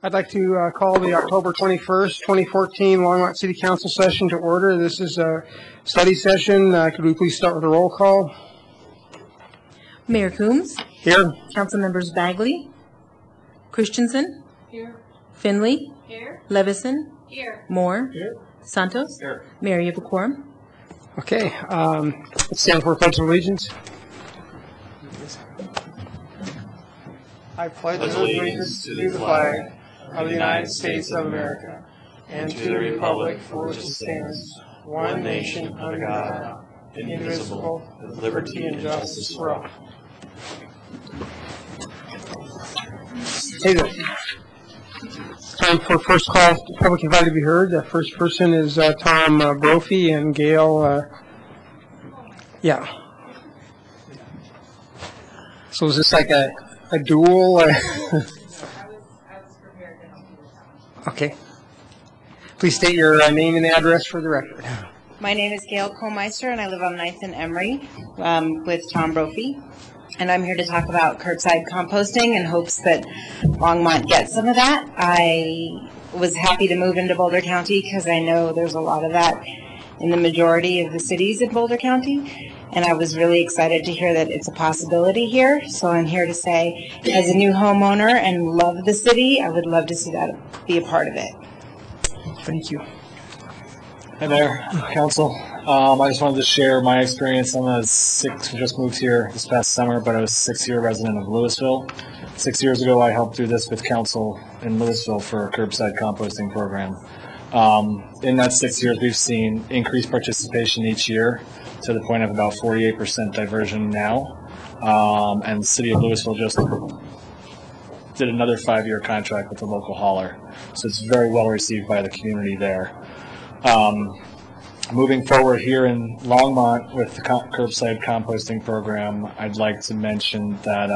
I'd like to call the October 21st, 2014 Longmont City Council session to order. This is a study session. Could we please start with a roll call? Mayor Coombs. Here. Council members Bagley. Christensen. Here. Finley. Here. Levison. Here. Moore. Here. Santos. Here. Mayor, you have a quorum. Okay. Let's stand for a pledge of allegiance. I pledge allegiance to the flag of the United States of America and to the republic for which it stands, one nation under God, indivisible, with liberty and justice for all. Hey there. Time for first call. Public invited to be heard. The first person is Tom Brophy and Gail. Yeah. So is this like a duel? Okay. Please state your name and address for the record. My name is Gail Kohlmeister, and I live on 9th and Emory with Tom Brophy. And I'm here to talk about curbside composting in hopes that Longmont gets some of that. I was happy to move into Boulder County because I know there's a lot of that in the majority of the cities in Boulder County. And I was really excited to hear that it's a possibility here. So I'm here to say, as a new homeowner and love the city, I would love to see that be a part of it. Thank you. Hi there, Council. I just wanted to share my experience. Just moved here this past summer, but I was a 6-year resident of Louisville. 6 years ago, I helped do this with Council in Louisville for a curbside composting program. In that 6 years, we've seen increased participation each year to the point of about 48% diversion now. And the city of Louisville just did another 5-year contract with the local hauler. So it's very well received by the community there. Moving forward here in Longmont with the curbside composting program, I'd like to mention that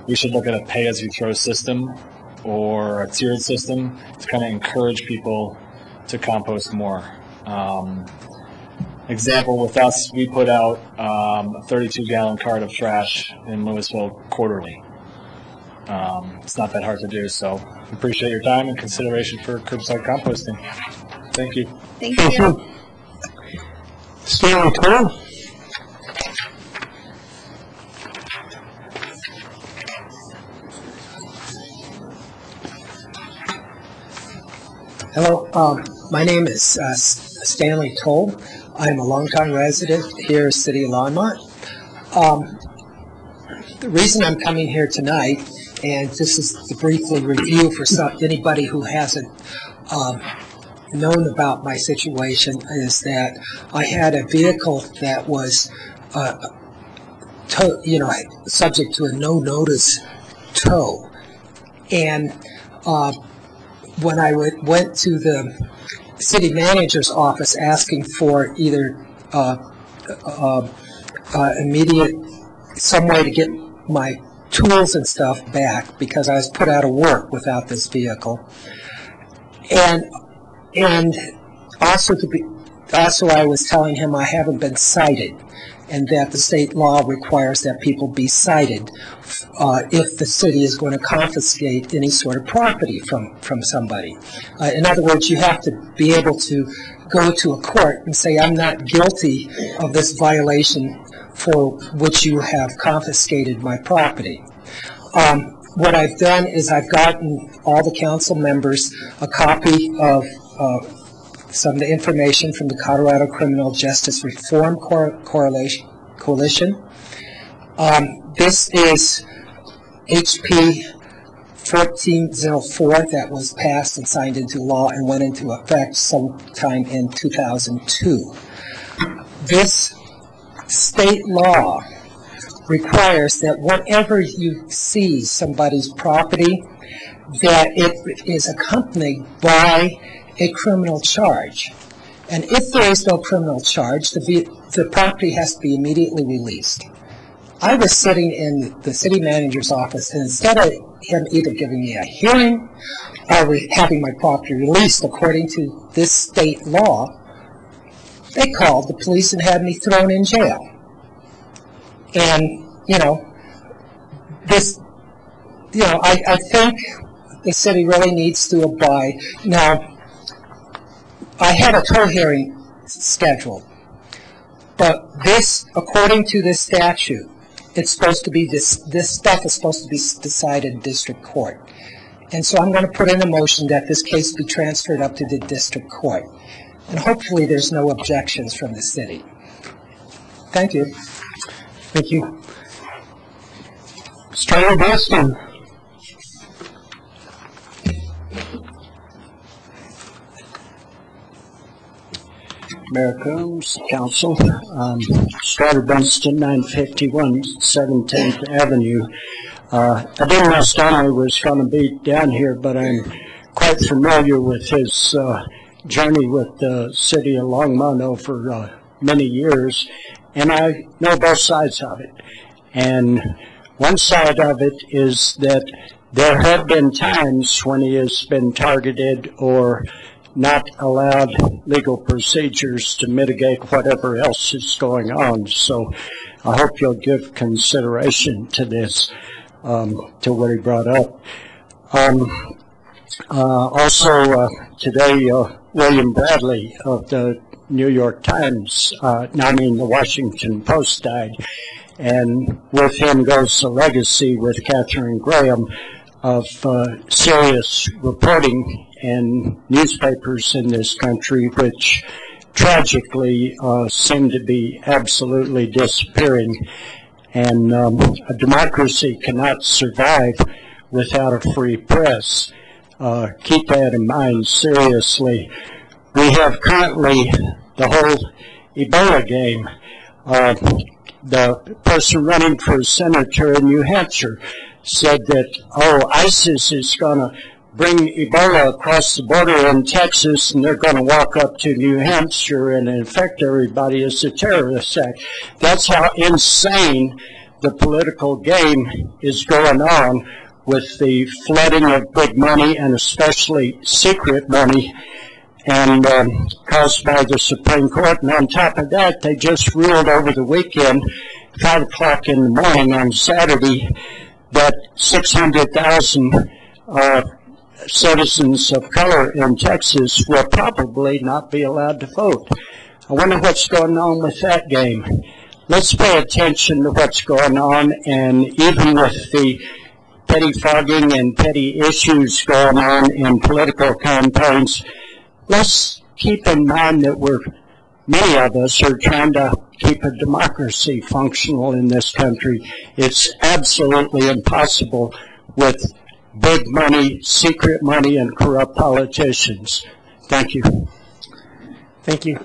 we should look at a pay-as-you-throw system or a tiered system to kind of encourage people to compost more. Example, with us, we put out a 32-gallon cart of trash in Louisville quarterly. It's not that hard to do, so appreciate your time and consideration for curbside composting. Thank you. Thank you. Stanley Toll. Hello, my name is Stanley Toll. I'm a longtime resident here in City of Longmont. The reason I'm coming here tonight, and this is to briefly review for anybody who hasn't known about my situation, is that I had a vehicle that was subject to a no-notice tow. And when I went to the city manager's office asking for either immediate, some way to get my tools and stuff back because I was put out of work without this vehicle, and also I was telling him I haven't been cited, and that the state law requires that people be cited if the city is going to confiscate any sort of property from somebody. In other words, you have to be able to go to a court and say, I'm not guilty of this violation for which you have confiscated my property. What I've done is I've gotten all the council members a copy of some of the information from the Colorado Criminal Justice Reform Coalition. This is HP 1404 that was passed and signed into law and went into effect sometime in 2002. This state law requires that whenever you seize somebody's property, that it is accompanied by a criminal charge. And if there is no criminal charge, the property has to be immediately released. I was sitting in the city manager's office, and instead of him either giving me a hearing or having my property released according to this state law, they called the police and had me thrown in jail. And, I think the city really needs to abide. Now, I had a toll hearing scheduled, but this, according to this statute, it's supposed to be this stuff is supposed to be decided in district court. And so I'm going to put in a motion that this case be transferred up to the district court. And hopefully there's no objections from the city. Thank you. Thank you. Mr. Boston. Mayor Coombs, Council. Started Dunston, 951 17th Avenue. I didn't know Stanley was going to be down here, but I'm quite familiar with his journey with the city of Longmont over many years, and I know both sides of it. And one side of it is that there have been times when he has been targeted or not allowed legal procedures to mitigate whatever else is going on. So I hope you'll give consideration to this, to what he brought up. Also, today, William Bradley of the New York Times, the Washington Post died. And with him goes a legacy with Catherine Graham of serious reporting in newspapers in this country, which tragically seem to be absolutely disappearing. And a democracy cannot survive without a free press. Keep that in mind seriously. We have currently the whole Ebola game. The person running for senator in New Hampshire said that, ISIS is going to bring Ebola across the border in Texas, and they're going to walk up to New Hampshire and infect everybody as a terrorist act. That's how insane the political game is going on with the flooding of big money, and especially secret money, and caused by the Supreme Court. And on top of that, they just ruled over the weekend, 5 o'clock in the morning on Saturday, that 600,000 citizens of color in Texas will probably not be allowed to vote. I wonder what's going on with that game. Let's pay attention to what's going on, and even with the pettifogging and petty issues going on in political campaigns, let's keep in mind that many of us are trying to keep a democracy functional in this country. It's absolutely impossible with big money, secret money, and corrupt politicians. Thank you. Thank you.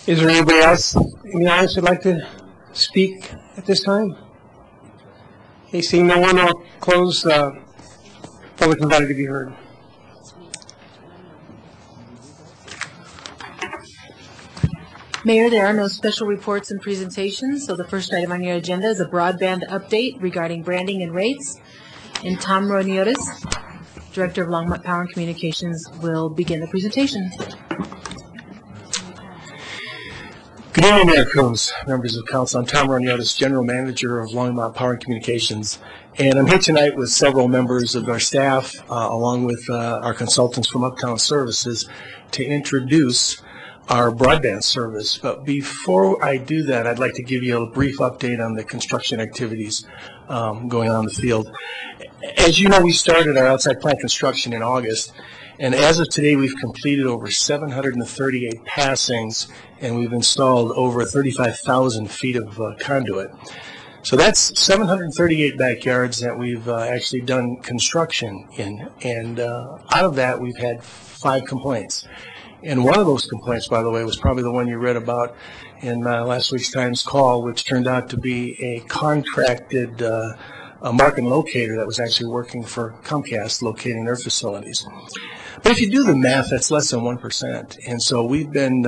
Is there anybody else in the audience who'd like to speak at this time? Okay, seeing no one, I'll close public invited to be heard. Mayor, there are no special reports and presentations, so the first item on your agenda is a broadband update regarding branding and rates. And Tom Roniotis, Director of Longmont Power and Communications, will begin the presentation. Good evening, Mayor Coombs, members of council. I'm Tom Roniotis, General Manager of Longmont Power and Communications. And I'm here tonight with several members of our staff, along with our consultants from Uptown Services, to introduce our broadband service. But before I do that, I'd like to give you a brief update on the construction activities going on in the field. As you know, we started our outside plant construction in August, and as of today, we've completed over 738 passings, and we've installed over 35,000 feet of conduit. So that's 738 backyards that we've actually done construction in, and out of that, we've had 5 complaints. And one of those complaints, by the way, was probably the one you read about in last week's Times Call, which turned out to be a contracted market locator that was actually working for Comcast, locating their facilities. But if you do the math, that's less than 1%. And so we've been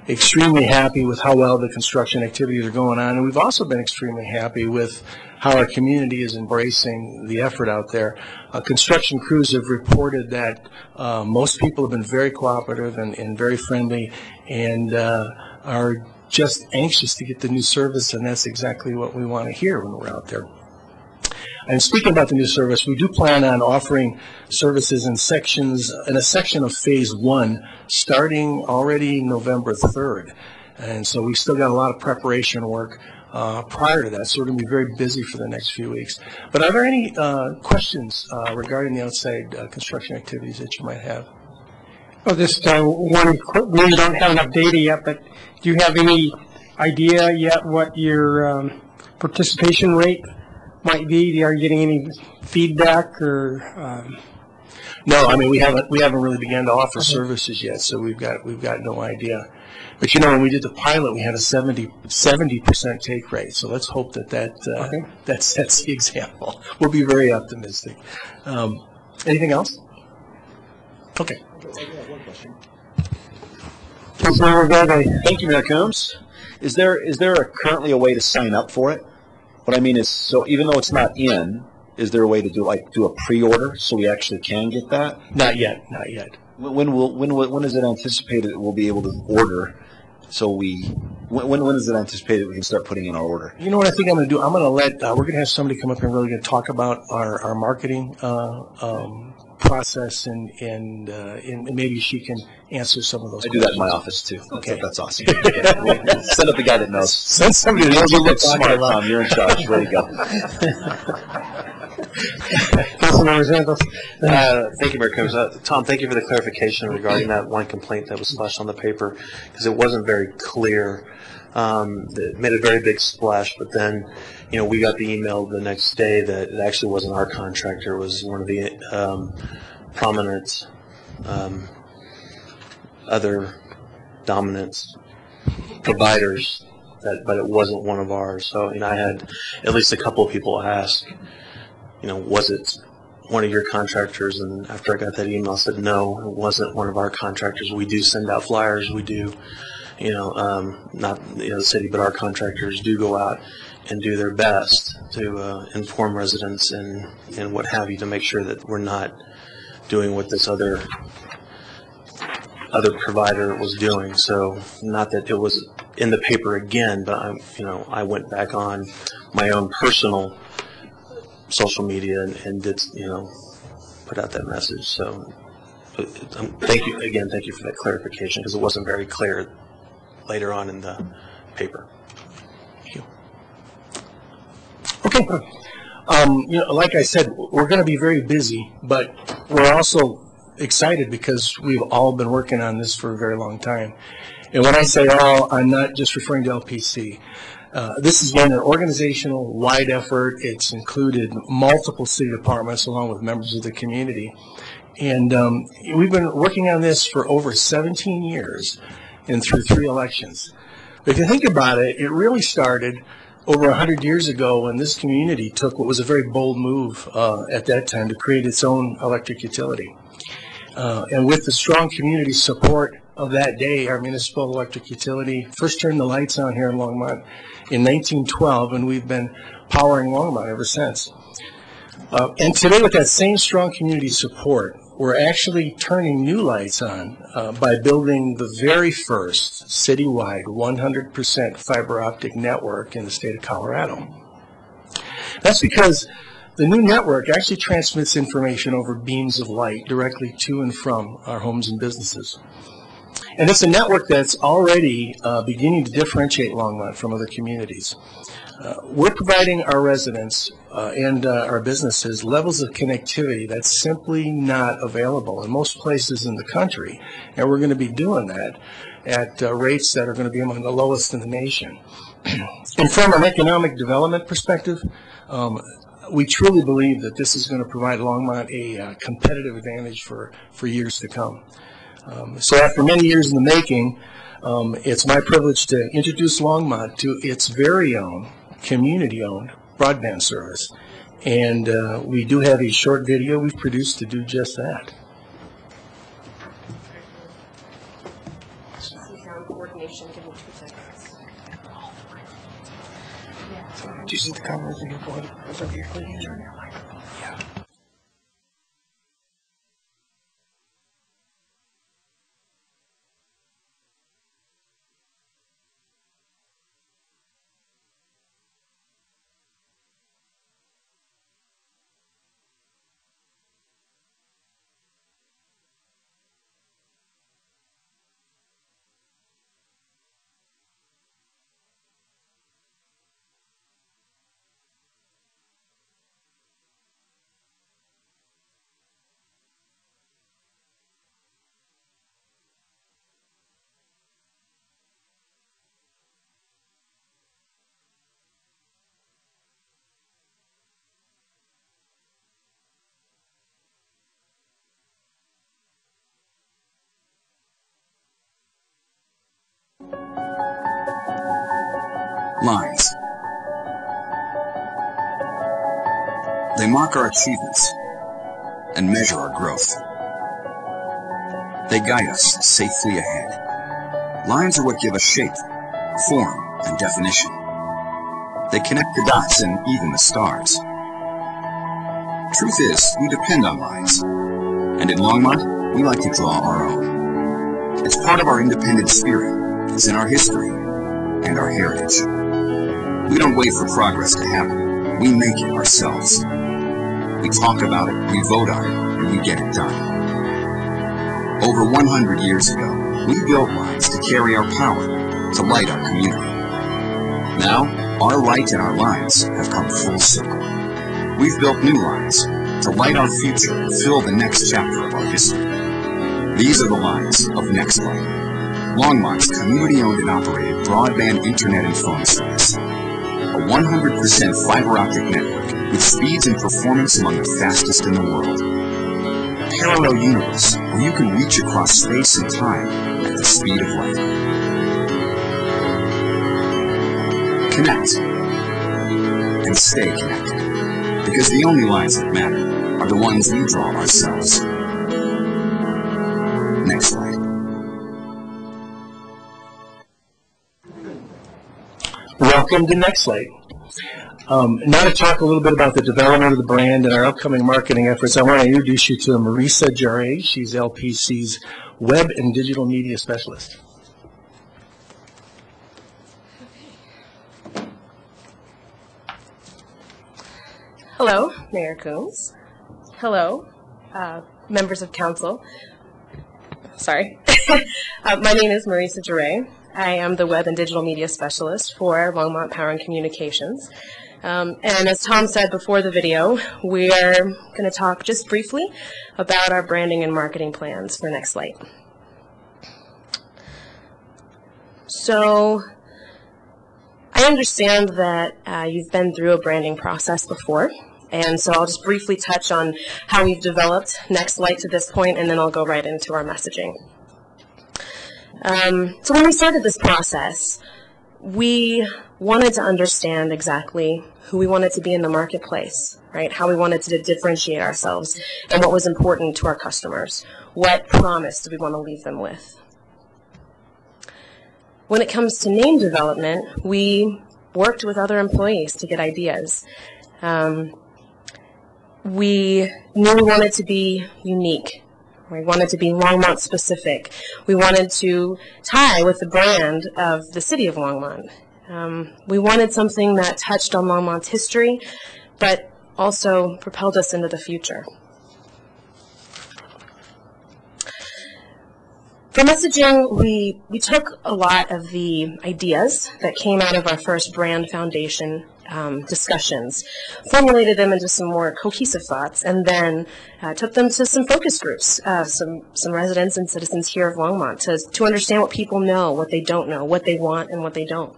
extremely happy with how well the construction activities are going on. And we've also been extremely happy with how our community is embracing the effort out there. Construction crews have reported that most people have been very cooperative and very friendly, and are just anxious to get the new service, and that's exactly what we want to hear when we're out there. And speaking about the new service, we do plan on offering services in a section of phase 1 starting already November 3rd. And so we've still got a lot of preparation work prior to that, so we're going to be very busy for the next few weeks. But are there any questions regarding the outside construction activities that you might have? Oh, just one quick, we don't have enough data yet, but do you have any idea yet what your participation rate might be? Are you getting any feedback or? No, I mean we haven't really begun to offer services yet, so we've got no idea. But you know, when we did the pilot, we had a 70% take rate. So let's hope that sets the example. We'll be very optimistic. Anything else? Okay. Thank you, Mayor Coombs. Is there currently a way to sign up for it? What I mean is, so even though it's not in, is there a way to do a pre-order so we actually can get that? Not yet. When is it anticipated that we'll be able to order? So when is it anticipated we can start putting in our order? You know what I think I'm going to do? I'm going to we're going to have somebody come up and really going to talk about our marketing process and maybe she can answer some of those I do that in my office too. Okay. That's awesome. Send up the guy that knows. Send somebody that knows what we're talking Smart, about. Tom. You're in charge. Way to go. Thank you, Mayor Coombs. Tom, thank you for the clarification regarding that one complaint that was splashed on the paper, because it wasn't very clear. It made a very big splash, but then, we got the email the next day that it actually wasn't our contractor. It was one of the prominent other dominant providers, but it wasn't one of ours. So, I had at least a couple of people ask, was it one of your contractors? And after I got that email, I said, no, it wasn't one of our contractors. We do send out flyers. We do, not the city, but our contractors do go out and do their best to inform residents and what have you, to make sure that we're not doing what this other provider was doing. So not that it was in the paper again, but I went back on my own personal social media and did put out that message. So thank you for that clarification, because it wasn't very clear later on in the paper. Thank you. Okay. Like I said, we're going to be very busy, but we're also excited because we've all been working on this for a very long time. And when I say all, I'm not just referring to LPC. This has been an organizational-wide effort. It's included multiple city departments along with members of the community. And we've been working on this for over 17 years and through 3 elections. But if you think about it, it really started over 100 years ago when this community took what was a very bold move at that time to create its own electric utility. And with the strong community support of that day, our municipal electric utility first turned the lights on here in Longmont in 1912, and we've been powering Longmont ever since. And today, with that same strong community support, we're actually turning new lights on by building the very first citywide 100% fiber optic network in the state of Colorado. That's because the new network actually transmits information over beams of light directly to and from our homes and businesses. And it's a network that's already beginning to differentiate Longmont from other communities. We're providing our residents and our businesses levels of connectivity that's simply not available in most places in the country, and we're going to be doing that at rates that are going to be among the lowest in the nation. And from an economic development perspective, we truly believe that this is going to provide Longmont a competitive advantage for years to come. So after many years in the making, it's my privilege to introduce Longmont to its very own community-owned broadband service. And we do have a short video we've produced to do just that. Coordination, give me 2 seconds. Do you see the comments in your board? Those are your microphone. Yeah. Lines. They mark our achievements and measure our growth. They guide us safely ahead. Lines are what give us shape, form, and definition. They connect the dots and even the stars. Truth is, we depend on lines. And in Longmont, we like to draw our own. It's part of our independent spirit. It's in our history and our heritage. We don't wait for progress to happen. We make it ourselves. We talk about it, we vote on it, and we get it done. Over 100 years ago, we built lines to carry our power, to light our community. Now, our light and our lines have come full circle. We've built new lines to light our future and fill the next chapter of our history. These are the lines of Next Light, Longmont's community-owned and operated broadband internet and phone service. A 100% fiber optic network with speeds and performance among the fastest in the world. A parallel universe where you can reach across space and time at the speed of light. Connect and stay connected, because the only lines that matter are the ones we draw ourselves. Next slide. Welcome to Next Light. Now to talk a little bit about the development of the brand and our upcoming marketing efforts, I want to introduce you to Marisa Jarre. She's LPC's Web and Digital Media Specialist. Hello, Mayor Coombs. Hello, members of council. Sorry. My name is Marisa Jarre. I am the Web and Digital Media Specialist for Longmont Power and Communications. And as Tom said before the video, we're going to talk just briefly about our branding and marketing plans for Next Light. So I understand that you've been through a branding process before, and so I'll just briefly touch on how we've developed Next Light to this point, and then I'll go right into our messaging. So when we started this process, we wanted to understand exactly who we wanted to be in the marketplace, right? How we wanted to differentiate ourselves and what was important to our customers. What promise do we want to leave them with? When it comes to name development, we worked with other employees to get ideas. We knew we wanted to be unique. We wanted to be Longmont specific. We wanted to tie with the brand of the city of Longmont. We wanted something that touched on Longmont's history, but also propelled us into the future. For messaging, we took a lot of the ideas that came out of our first brand foundation discussions, formulated them into some more cohesive thoughts, and then took them to some focus groups, some residents and citizens here of Longmont to understand what people know, what they don't know, what they want, and what they don't.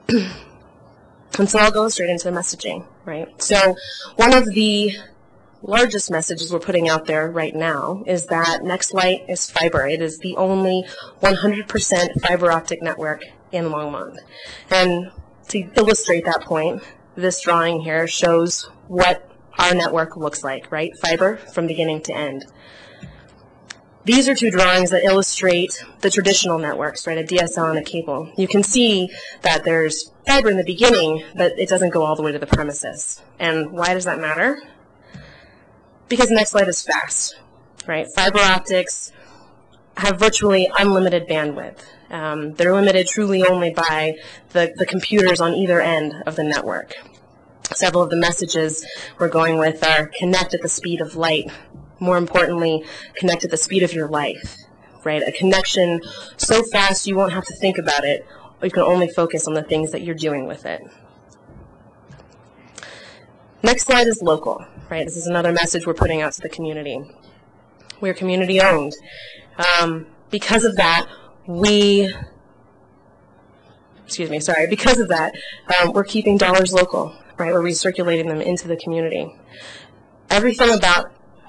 And so I'll go straight into the messaging, right? So one of the largest messages we're putting out there right now is that Next Light is fiber. It is the only 100% fiber optic network in Longmont. And to illustrate that point, this drawing here shows what our network looks like, right? Fiber from beginning to end. These are two drawings that illustrate the traditional networks, right? A DSL and a cable. You can see that there's fiber in the beginning, but it doesn't go all the way to the premises. And why does that matter? Because Next Light is fast, right? Fiber optics have virtually unlimited bandwidth. They're limited truly only by the computers on either end of the network. Several of the messages we're going with are connect at the speed of light. More importantly, connect at the speed of your life, right? A connection so fast you won't have to think about it, or you can only focus on the things that you're doing with it. Next slide is local, right? This is another message we're putting out to the community. We're community owned. Because of that, we're keeping dollars local, right? We're recirculating them into the community.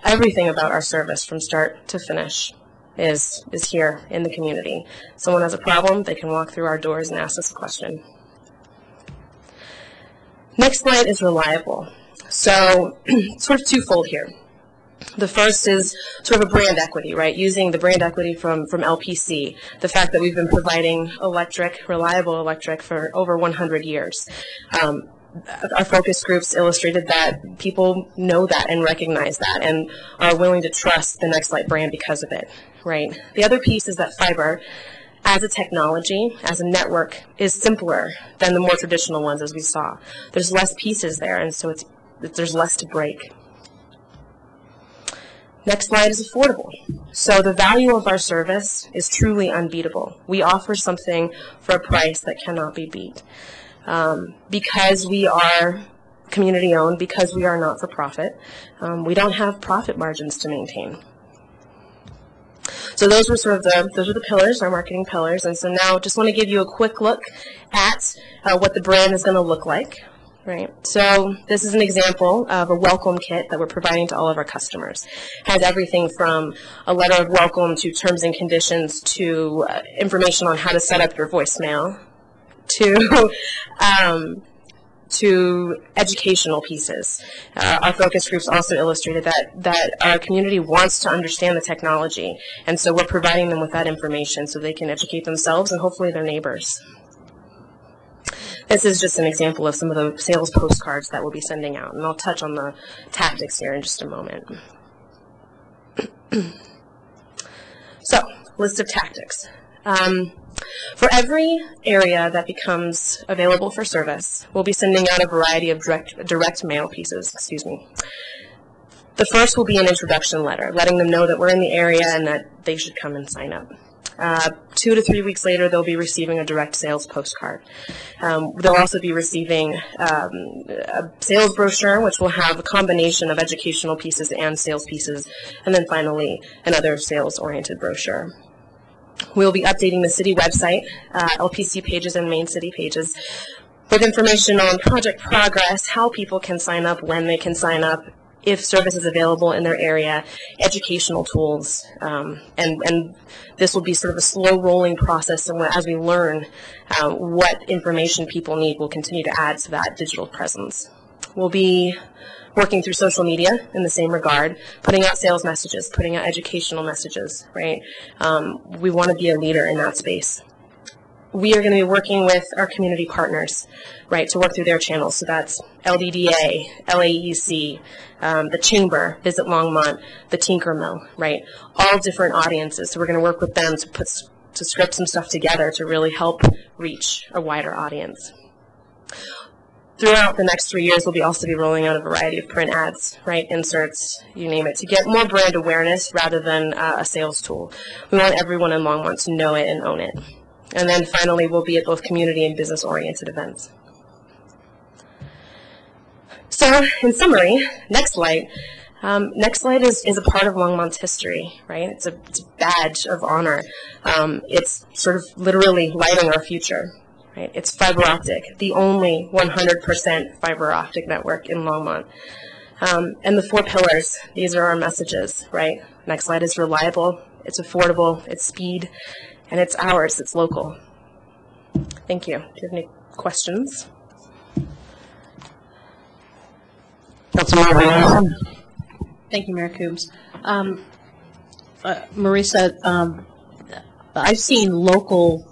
Everything about our service from start to finish is here in the community. Someone has a problem, they can walk through our doors and ask us a question. Next slide is reliable. So sort of twofold here. The first is sort of a brand equity, right? Using the brand equity from LPC, the fact that we've been providing reliable electric for over 100 years. Our focus groups illustrated that people know that and recognize that and are willing to trust the Nextlight brand because of it, right? The other piece is that fiber, as a technology, as a network, is simpler than the more traditional ones, as we saw. There's less pieces there, and so there's less to break. Next slide is affordable. So the value of our service is truly unbeatable. We offer something for a price that cannot be beat. Because we are community-owned, because we are not-for-profit, we don't have profit margins to maintain. So those were the pillars, our marketing pillars. And so now just want to give you a quick look at what the brand is going to look like. Right. So this is an example of a welcome kit that we're providing to all of our customers. It has everything from a letter of welcome to terms and conditions to information on how to set up your voicemail to educational pieces. Our focus groups also illustrated that our community wants to understand the technology, and so we're providing them with that information so they can educate themselves and hopefully their neighbors. This is just an example of some of the sales postcards that we'll be sending out, and I'll touch on the tactics here in just a moment. So, list of tactics. For every area that becomes available for service, we'll be sending out a variety of direct mail pieces. The first will be an introduction letter, letting them know that we're in the area and that they should come and sign up. 2 to 3 weeks later, they'll be receiving a direct sales postcard. They'll also be receiving a sales brochure, which will have a combination of educational pieces and sales pieces, and then finally, another sales-oriented brochure. We'll be updating the city website, LPC pages and main city pages, with information on project progress, how people can sign up, when they can sign up, if service is available in their area, educational tools, and this will be sort of a slow rolling process, and as we learn what information people need, we'll continue to add to that digital presence. We'll be working through social media in the same regard, putting out sales messages, putting out educational messages, right? We want to be a leader in that space. We are going to be working with our community partners, right, to work through their channels. So that's LDDA, LAEC, the Chamber, Visit Longmont, the Tinker Mill, right? All different audiences. So we're going to work with them to script some stuff together to really help reach a wider audience. Throughout the next 3 years, we'll also be rolling out a variety of print ads, right, inserts, you name it, to get more brand awareness rather than a sales tool. We want everyone in Longmont to know it and own it. And then finally, we'll be at both community and business-oriented events. So, in summary, Nextlight. Nextlight is a part of Longmont's history, right? It's a badge of honor. It's sort of literally lighting our future, right? It's fiber optic, the only 100% fiber optic network in Longmont. And the 4 pillars, these are our messages, right? Nextlight is reliable, it's affordable, it's speed, and it's ours, it's local. Thank you. Do you have any questions? Councilmember. Thank you, Mayor Coombs. Marisa, I've seen local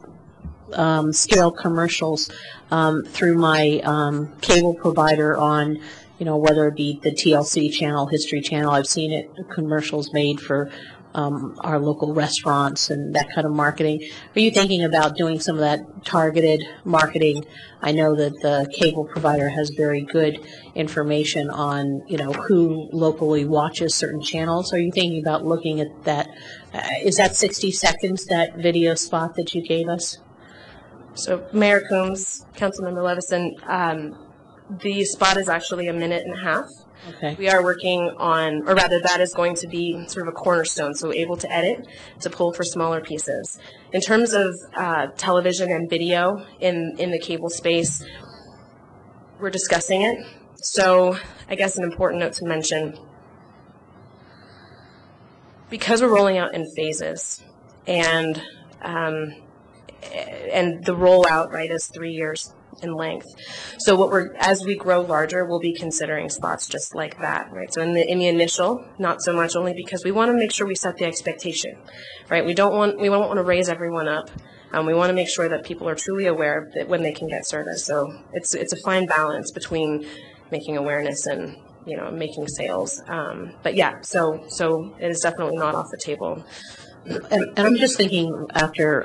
scale commercials through my cable provider on, whether it be the TLC channel, History Channel. I've seen it, commercials made for our local restaurants and that kind of marketing. Are you thinking about doing some of that targeted marketing? I know that the cable provider has very good information on, who locally watches certain channels. Are you thinking about looking at that? Is that 60 seconds, that video spot that you gave us? So, Mayor Coombs, Councilmember Levison, the spot is actually 1.5 minutes. Okay. We are working on, or rather that is going to be sort of a cornerstone, so able to edit, to pull for smaller pieces. In terms of television and video in the cable space, we're discussing it. So I guess an important note to mention, because we're rolling out in phases, and the rollout, right, is 3 years. in length. So as we grow larger, we'll be considering spots just like that, right? So in the initial, not so much, only because we want to make sure we set the expectation, right? We don't want to raise everyone up. We want to make sure that people are truly aware that when they can get service. So it's a fine balance between making awareness and making sales. But yeah, so it is definitely not off the table. And I'm just thinking after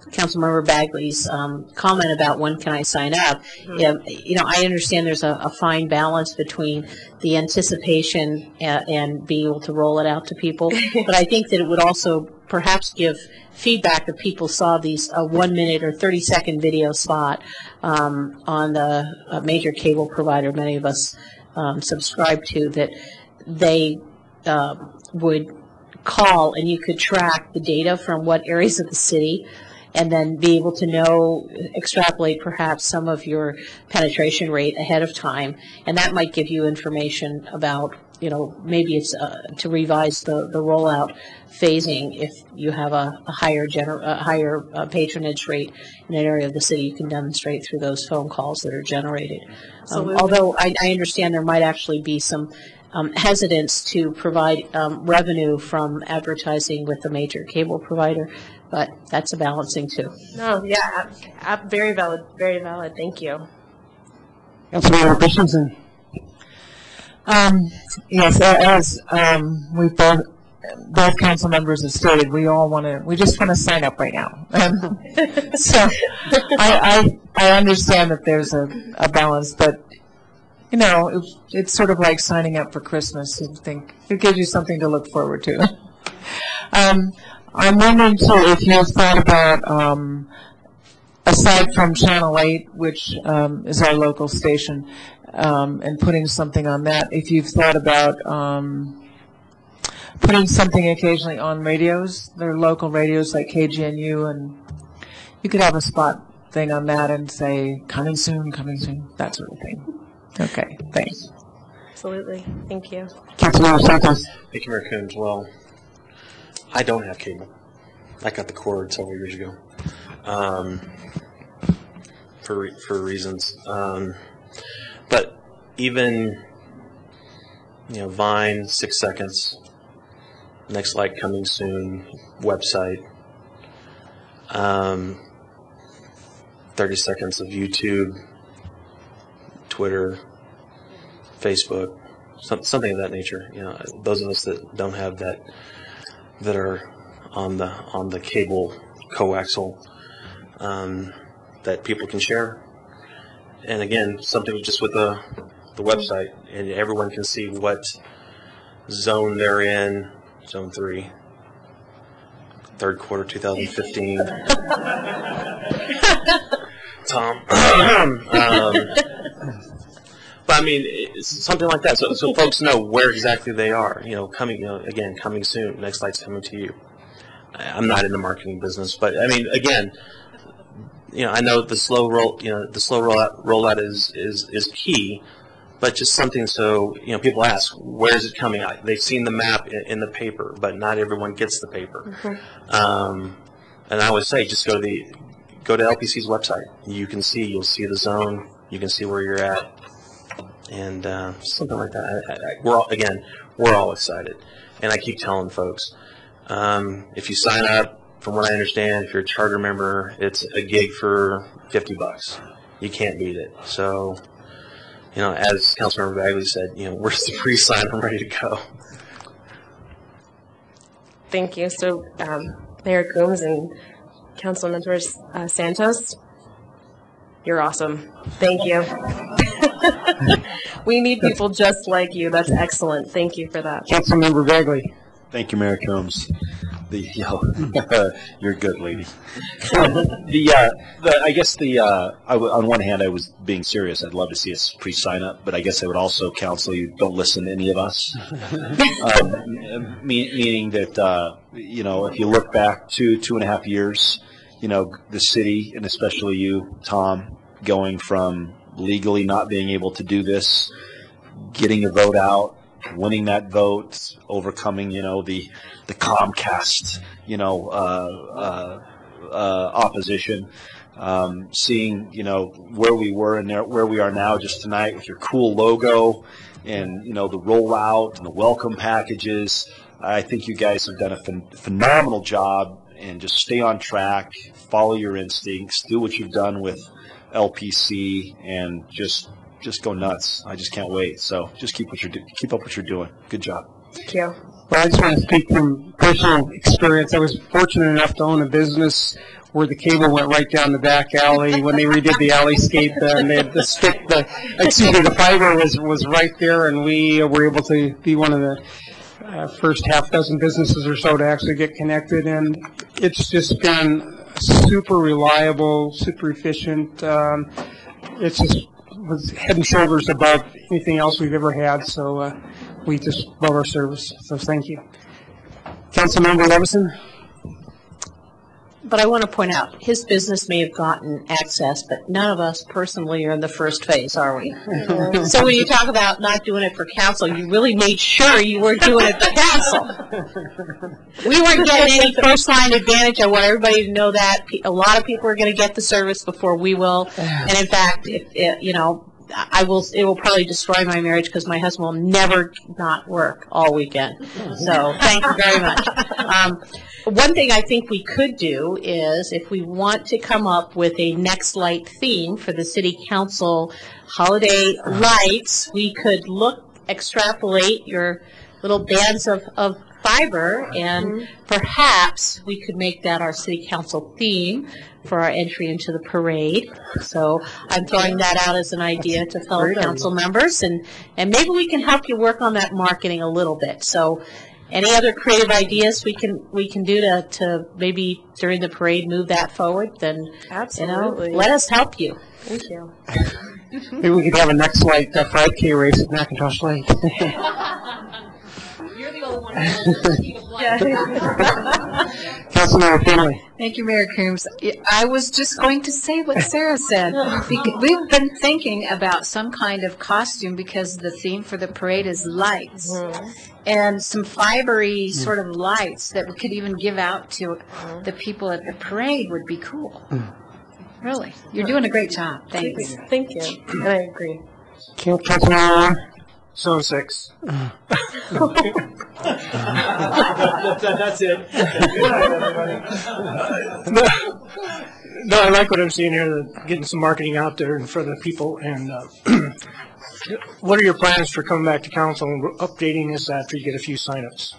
Councilmember Bagley's comment about when can I sign up, I understand there's a fine balance between the anticipation and being able to roll it out to people. But I think that it would also perhaps give feedback if people saw these 1 minute or 30-second video spot on the major cable provider many of us subscribe to, that they would call and you could track the data from what areas of the city and then be able to extrapolate perhaps some of your penetration rate ahead of time. And that might give you information about, maybe it's to revise the rollout phasing. If you have a higher patronage rate in an area of the city, you can demonstrate through those phone calls that are generated. Although I understand there might actually be some hesitance to provide revenue from advertising with the major cable provider, but that's a balancing too. No, yeah, very valid, very valid. Thank you. Councilmember Christensen. Yes, as we both council members have stated, we just want to sign up right now. So I understand that there's a balance, but it's sort of like signing up for Christmas. You think it gives you something to look forward to. I'm wondering too if you've thought about, aside from Channel 8, which is our local station, and putting something on that, if you've thought about putting something occasionally on radios. There are local radios like KGNU, and you could have a spot thing on that and say, coming soon, that sort of thing. Okay, thanks. Absolutely. Thank you. Councilmember Santos. Thank you, Mayor Coons. Well, I don't have cable. I got the cord several years ago for reasons. But even, Vine, 6 seconds, next light coming soon, website, 30 seconds of YouTube, Twitter, Facebook, something of that nature. Those of us that don't have that are on the cable coaxial, that people can share. And again, something just with the website, and everyone can see what zone they're in, zone 3, third quarter 2015. Tom. But I mean, it's something like that, so folks know where exactly they are. Coming soon. Next light's coming to you. I'm not in the marketing business, but I mean, again, I know the slow rollout is key, but just something so people ask, where is it coming out? They've seen the map in the paper, but not everyone gets the paper. Mm-hmm. And I always say, just go to LPC's website. You'll see the zone. You can see where you're at. And something like that. We're all excited, and I keep telling folks, if you sign up, from what I understand, if you're a charter member, it's a gig for $50. You can't beat it. So, as Councilmember Bagley said, where's the pre-sign? I'm ready to go. Thank you. So, Mayor Coombs and Council Members Santos, you're awesome. Thank you. We need people just like you. That's excellent. Thank you for that. Councilmember Bagley. Thank you, Mayor Combs. You're good, lady. On one hand, I was being serious. I'd love to see us pre-sign up, but I guess I would also counsel you don't listen to any of us. Meaning that if you look back 2.5 years, the city, and especially you, Tom, going from legally not being able to do this, getting a vote out, winning that vote, overcoming, the Comcast, opposition, seeing, where we were and where we are now just tonight with your cool logo and, the rollout and the welcome packages. I think you guys have done a phenomenal job, and just stay on track, follow your instincts, do what you've done with LPC, and just go nuts. I just can't wait. So just keep up what you're doing. Good job. Thank you. Well, I just want to speak from personal experience. I was fortunate enough to own a business where the cable went right down the back alley when they redid the alleyscape, and they had the fiber was right there, and we were able to be one of the first half dozen businesses or so to actually get connected, and it's just been super reliable, super efficient. It's just was head and shoulders above anything else we've ever had, so we just love our service. So thank you. Councilmember Levison? But I want to point out, his business may have gotten access, but none of us personally are in the first phase, are we? So when you talk about not doing it for council, you really made sure you weren't doing it for council. We weren't getting any first-line advantage. I want everybody to know that. A lot of people are going to get the service before we will. And in fact, it will probably destroy my marriage because my husband will never not work all weekend. So thank you very much. One thing I think we could do is, if we want to come up with a Next Light theme for the City Council holiday lights, we could extrapolate your little bands of fiber, and perhaps we could make that our City Council theme for our entry into the parade. So I'm throwing that out as an idea to fellow council members, and maybe we can help you work on that marketing a little bit. So any other creative ideas we can do to maybe during the parade move that forward, then absolutely, let us help you. Thank you. Maybe we could have a Next Light 5K race at Macintosh Lake. You're the only one Councilmember Finley. Thank you, Mayor Coombs. I was just going to say what Sarah said. We've been thinking about some kind of costume because the theme for the parade is lights. And some fibery sort of lights that we could even give out to the people at the parade would be cool. Really. You're doing a great job. Thanks. Thank you. And I agree. Councilmember So 6. That's it. No, I like what I'm seeing here, getting some marketing out there in front of the people. And what are your plans for coming back to council and updating this after you get a few signups?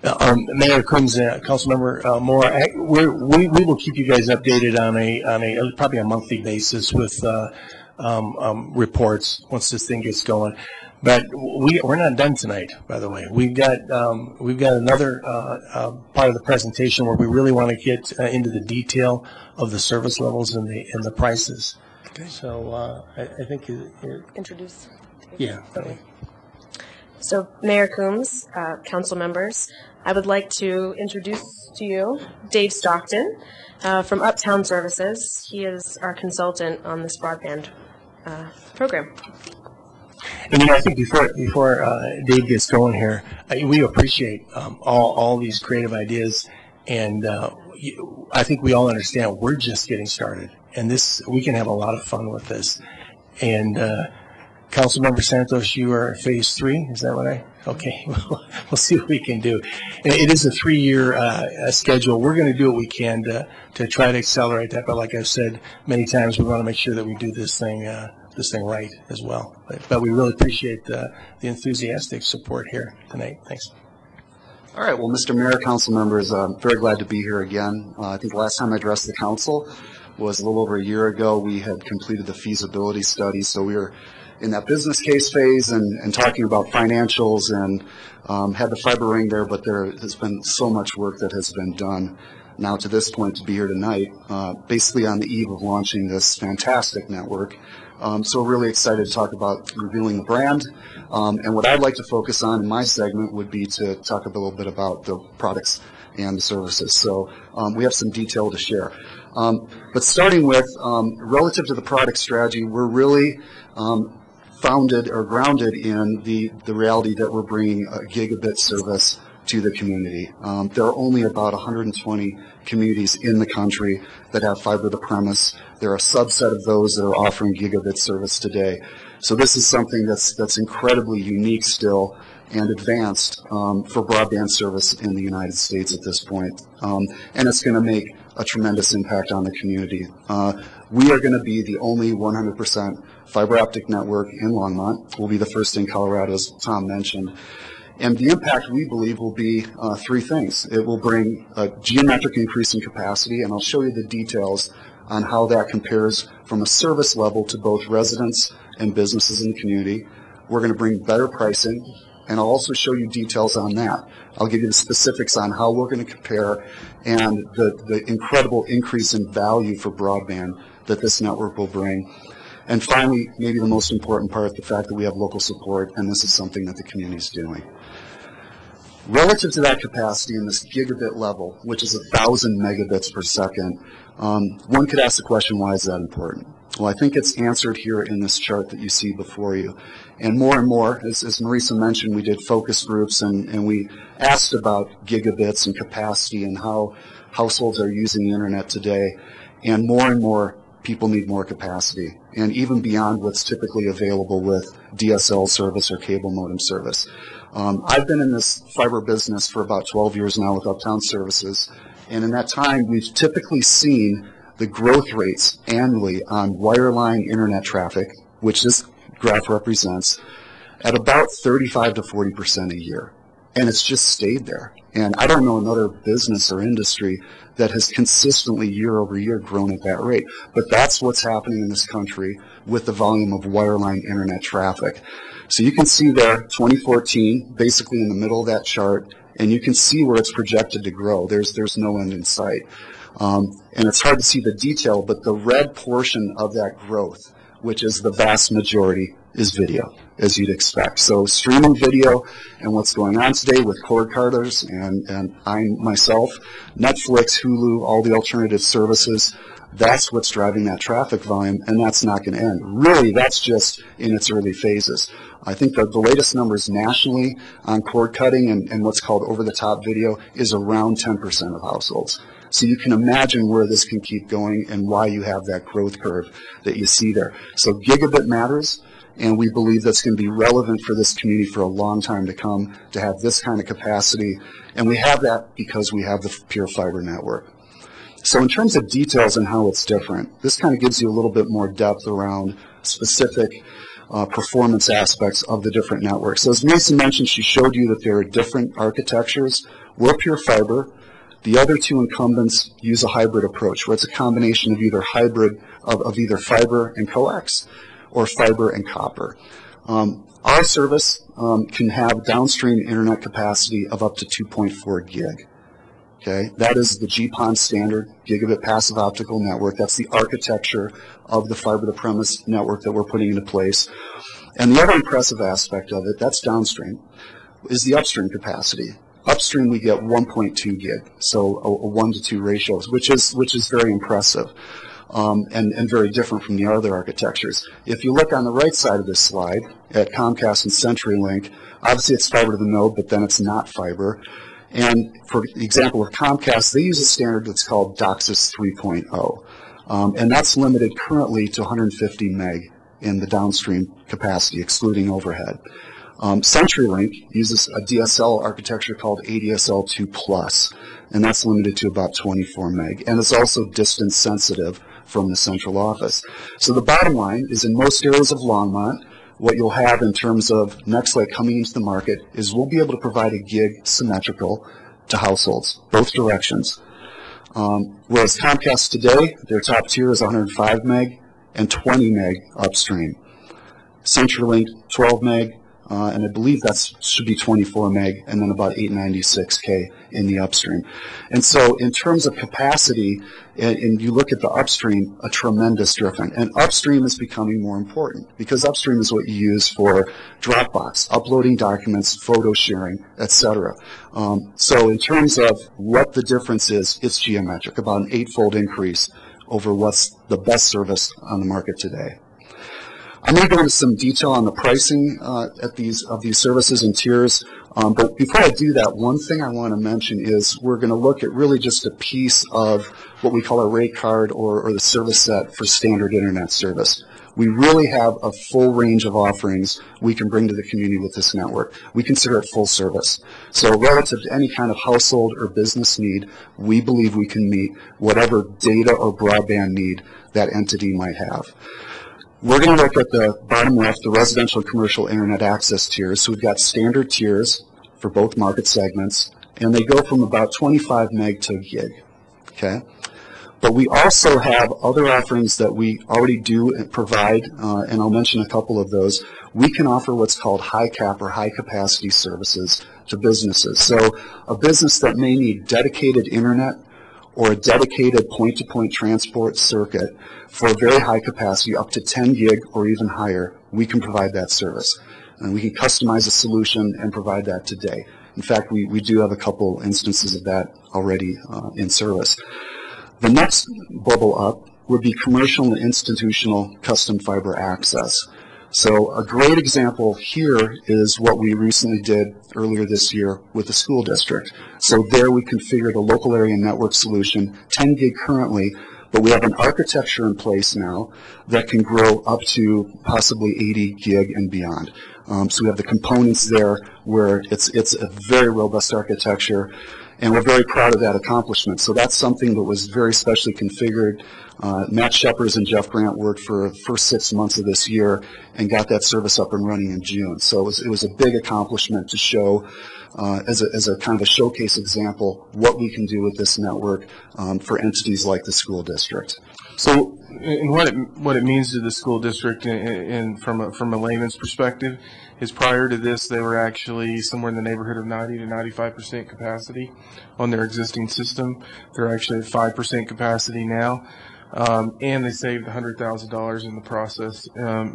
Mayor Coombs, Councilmember Moore, we will keep you guys updated on a probably a monthly basis with reports once this thing gets going. But we're not done tonight, by the way. We've got another part of the presentation where we really want to get into the detail of the service levels and the prices. Okay. So I think Introduce. Yeah. Okay. So Mayor Coombs, council members, I would like to introduce to you Dave Stockton from Uptown Services. He is our consultant on this broadband program. And I think before Dave gets going here, we appreciate all these creative ideas, and I think we all understand we're just getting started, and we can have a lot of fun with this. And Councilmember Santos, you are phase 3. Is that what Okay, we'll see what we can do. And it is a 3-year schedule. We're going to do what we can to try to accelerate that. But like I've said many times, we want to make sure that we do this thing right as well. But we really appreciate the enthusiastic support here tonight. Thanks. All right. Well, Mr. Mayor, council members, I'm very glad to be here again. I think the last time I addressed the council was a little over a year ago. We had completed the feasibility study, so we were in that business case phase and talking about financials and had the fiber ring there, but there has been so much work that has been done now to this point to be here tonight, basically on the eve of launching this fantastic network. So we're really excited to talk about revealing the brand. And what I'd like to focus on in my segment would be to talk a little bit about the products and the services. So we have some detail to share. But starting with, relative to the product strategy, we're really founded or grounded in the reality that we're bringing a gigabit service to the community. There are only about 120 communities in the country that have fiber to the premise. There are a subset of those that are offering gigabit service today. So this is something that's incredibly unique still and advanced for broadband service in the United States at this point. And it's going to make a tremendous impact on the community. We are going to be the only 100% fiber optic network in Longmont. We'll be the first in Colorado, as Tom mentioned. And the impact, we believe, will be three things. It will bring a geometric increase in capacity, and I'll show you the details on how that compares from a service level to both residents and businesses in the community. We're going to bring better pricing, and I'll also show you details on that. I'll give you the specifics on how we're going to compare and the incredible increase in value for broadband that this network will bring. And finally, maybe the most important part, the fact that we have local support, and this is something that the community is doing. Relative to that capacity in this gigabit level, which is 1,000 megabits per second, one could ask the question, why is that important? Well, I think it's answered here in this chart that you see before you. And more, as Marisa mentioned, we did focus groups and we asked about gigabits and capacity and how households are using the internet today. And more people need more capacity, and even beyond what's typically available with DSL service or cable modem service. I've been in this fiber business for about 12 years now with Uptown Services, and in that time we've typically seen the growth rates annually on wireline internet traffic, which this graph represents, at about 35 to 40% a year. And it's just stayed there. And I don't know another business or industry that has consistently year over year grown at that rate. But that's what's happening in this country with the volume of wireline internet traffic. So you can see there, 2014, basically in the middle of that chart, and you can see where it's projected to grow. There's no end in sight. And it's hard to see the detail, but the red portion of that growth, which is the vast majority, is video, as you'd expect. So streaming video and what's going on today with cord cutters and I myself, Netflix, Hulu, all the alternative services, that's what's driving that traffic volume, and that's not going to end. Really, that's just in its early phases. I think that the latest numbers nationally on cord cutting and what's called over-the-top video is around 10% of households. So you can imagine where this can keep going and why you have that growth curve that you see there. So gigabit matters, and we believe that's going to be relevant for this community for a long time to come, to have this kind of capacity. And we have that because we have the pure fiber network. So in terms of details and how it's different, this kind of gives you a little bit more depth around specific performance aspects of the different networks. So as Mason mentioned, she showed you that there are different architectures. We're pure fiber. The other two incumbents use a hybrid approach, where it's a combination of either hybrid of either fiber and coax or fiber and copper. Our service can have downstream internet capacity of up to 2.4 gig. Okay, that is the GPON standard, Gigabit Passive Optical Network. That's the architecture of the fiber to premise network that we're putting into place. And the other impressive aspect of it, that's downstream, is the upstream capacity. Upstream, we get 1.2 gig, so a 1-to-2 ratio, which is very impressive and very different from the other architectures. If you look on the right side of this slide at Comcast and CenturyLink, obviously it's fiber to the node, but then it's not fiber. And for example of Comcast, they use a standard that's called DOCSIS 3.0, and that's limited currently to 150 meg in the downstream capacity, excluding overhead. CenturyLink uses a DSL architecture called ADSL2+, and that's limited to about 24 meg, and it's also distance sensitive from the central office. So the bottom line is, in most areas of Longmont, what you'll have in terms of Nextlight coming into the market is we'll be able to provide a gig symmetrical to households, both directions. Whereas Comcast today, their top tier is 105 meg and 20 meg upstream. CenturyLink, 12 meg, and I believe that should be 24 meg, and then about 896K in the upstream. And so in terms of capacity, and you look at the upstream, a tremendous difference. And upstream is becoming more important, because upstream is what you use for Dropbox, uploading documents, photo sharing, etc. So in terms of what the difference is, it's geometric, about an 8-fold increase over what's the best service on the market today. I'm going to go into some detail on the pricing of these services and tiers. But before I do that, one thing I want to mention is we're going to look at really just a piece of what we call a rate card or the service set for standard internet service. We really have a full range of offerings we can bring to the community with this network. We consider it full service. So relative to any kind of household or business need, we believe we can meet whatever data or broadband need that entity might have. We're going to look at the bottom left, the residential and commercial internet access tiers. So we've got standard tiers for both market segments, and they go from about 25 meg to a gig. Okay? But we also have other offerings that we already do provide, and I'll mention a couple of those. We can offer what's called high cap or high capacity services to businesses. So a business that may need dedicated internet or a dedicated point-to-point transport circuit for a very high capacity, up to 10 gig or even higher, we can provide that service. And we can customize a solution and provide that today. In fact, we do have a couple instances of that already in service. The next bubble up would be commercial and institutional custom fiber access. So a great example here is what we recently did earlier this year with the school district. So there we configured a local area network solution, 10 gig currently, but we have an architecture in place now that can grow up to possibly 80 gig and beyond. So we have the components there where it's a very robust architecture, and we're very proud of that accomplishment. So that's something that was very specially configured. Matt Sheppers and Jeff Grant worked for the first 6 months of this year and got that service up and running in June. So it was a big accomplishment to show as a kind of a showcase example what we can do with this network for entities like the school district. So, and what it means to the school district, and from a layman's perspective, is prior to this they were actually somewhere in the neighborhood of 90 to 95% capacity on their existing system. They're actually at 5% capacity now, and they saved $100,000 in the process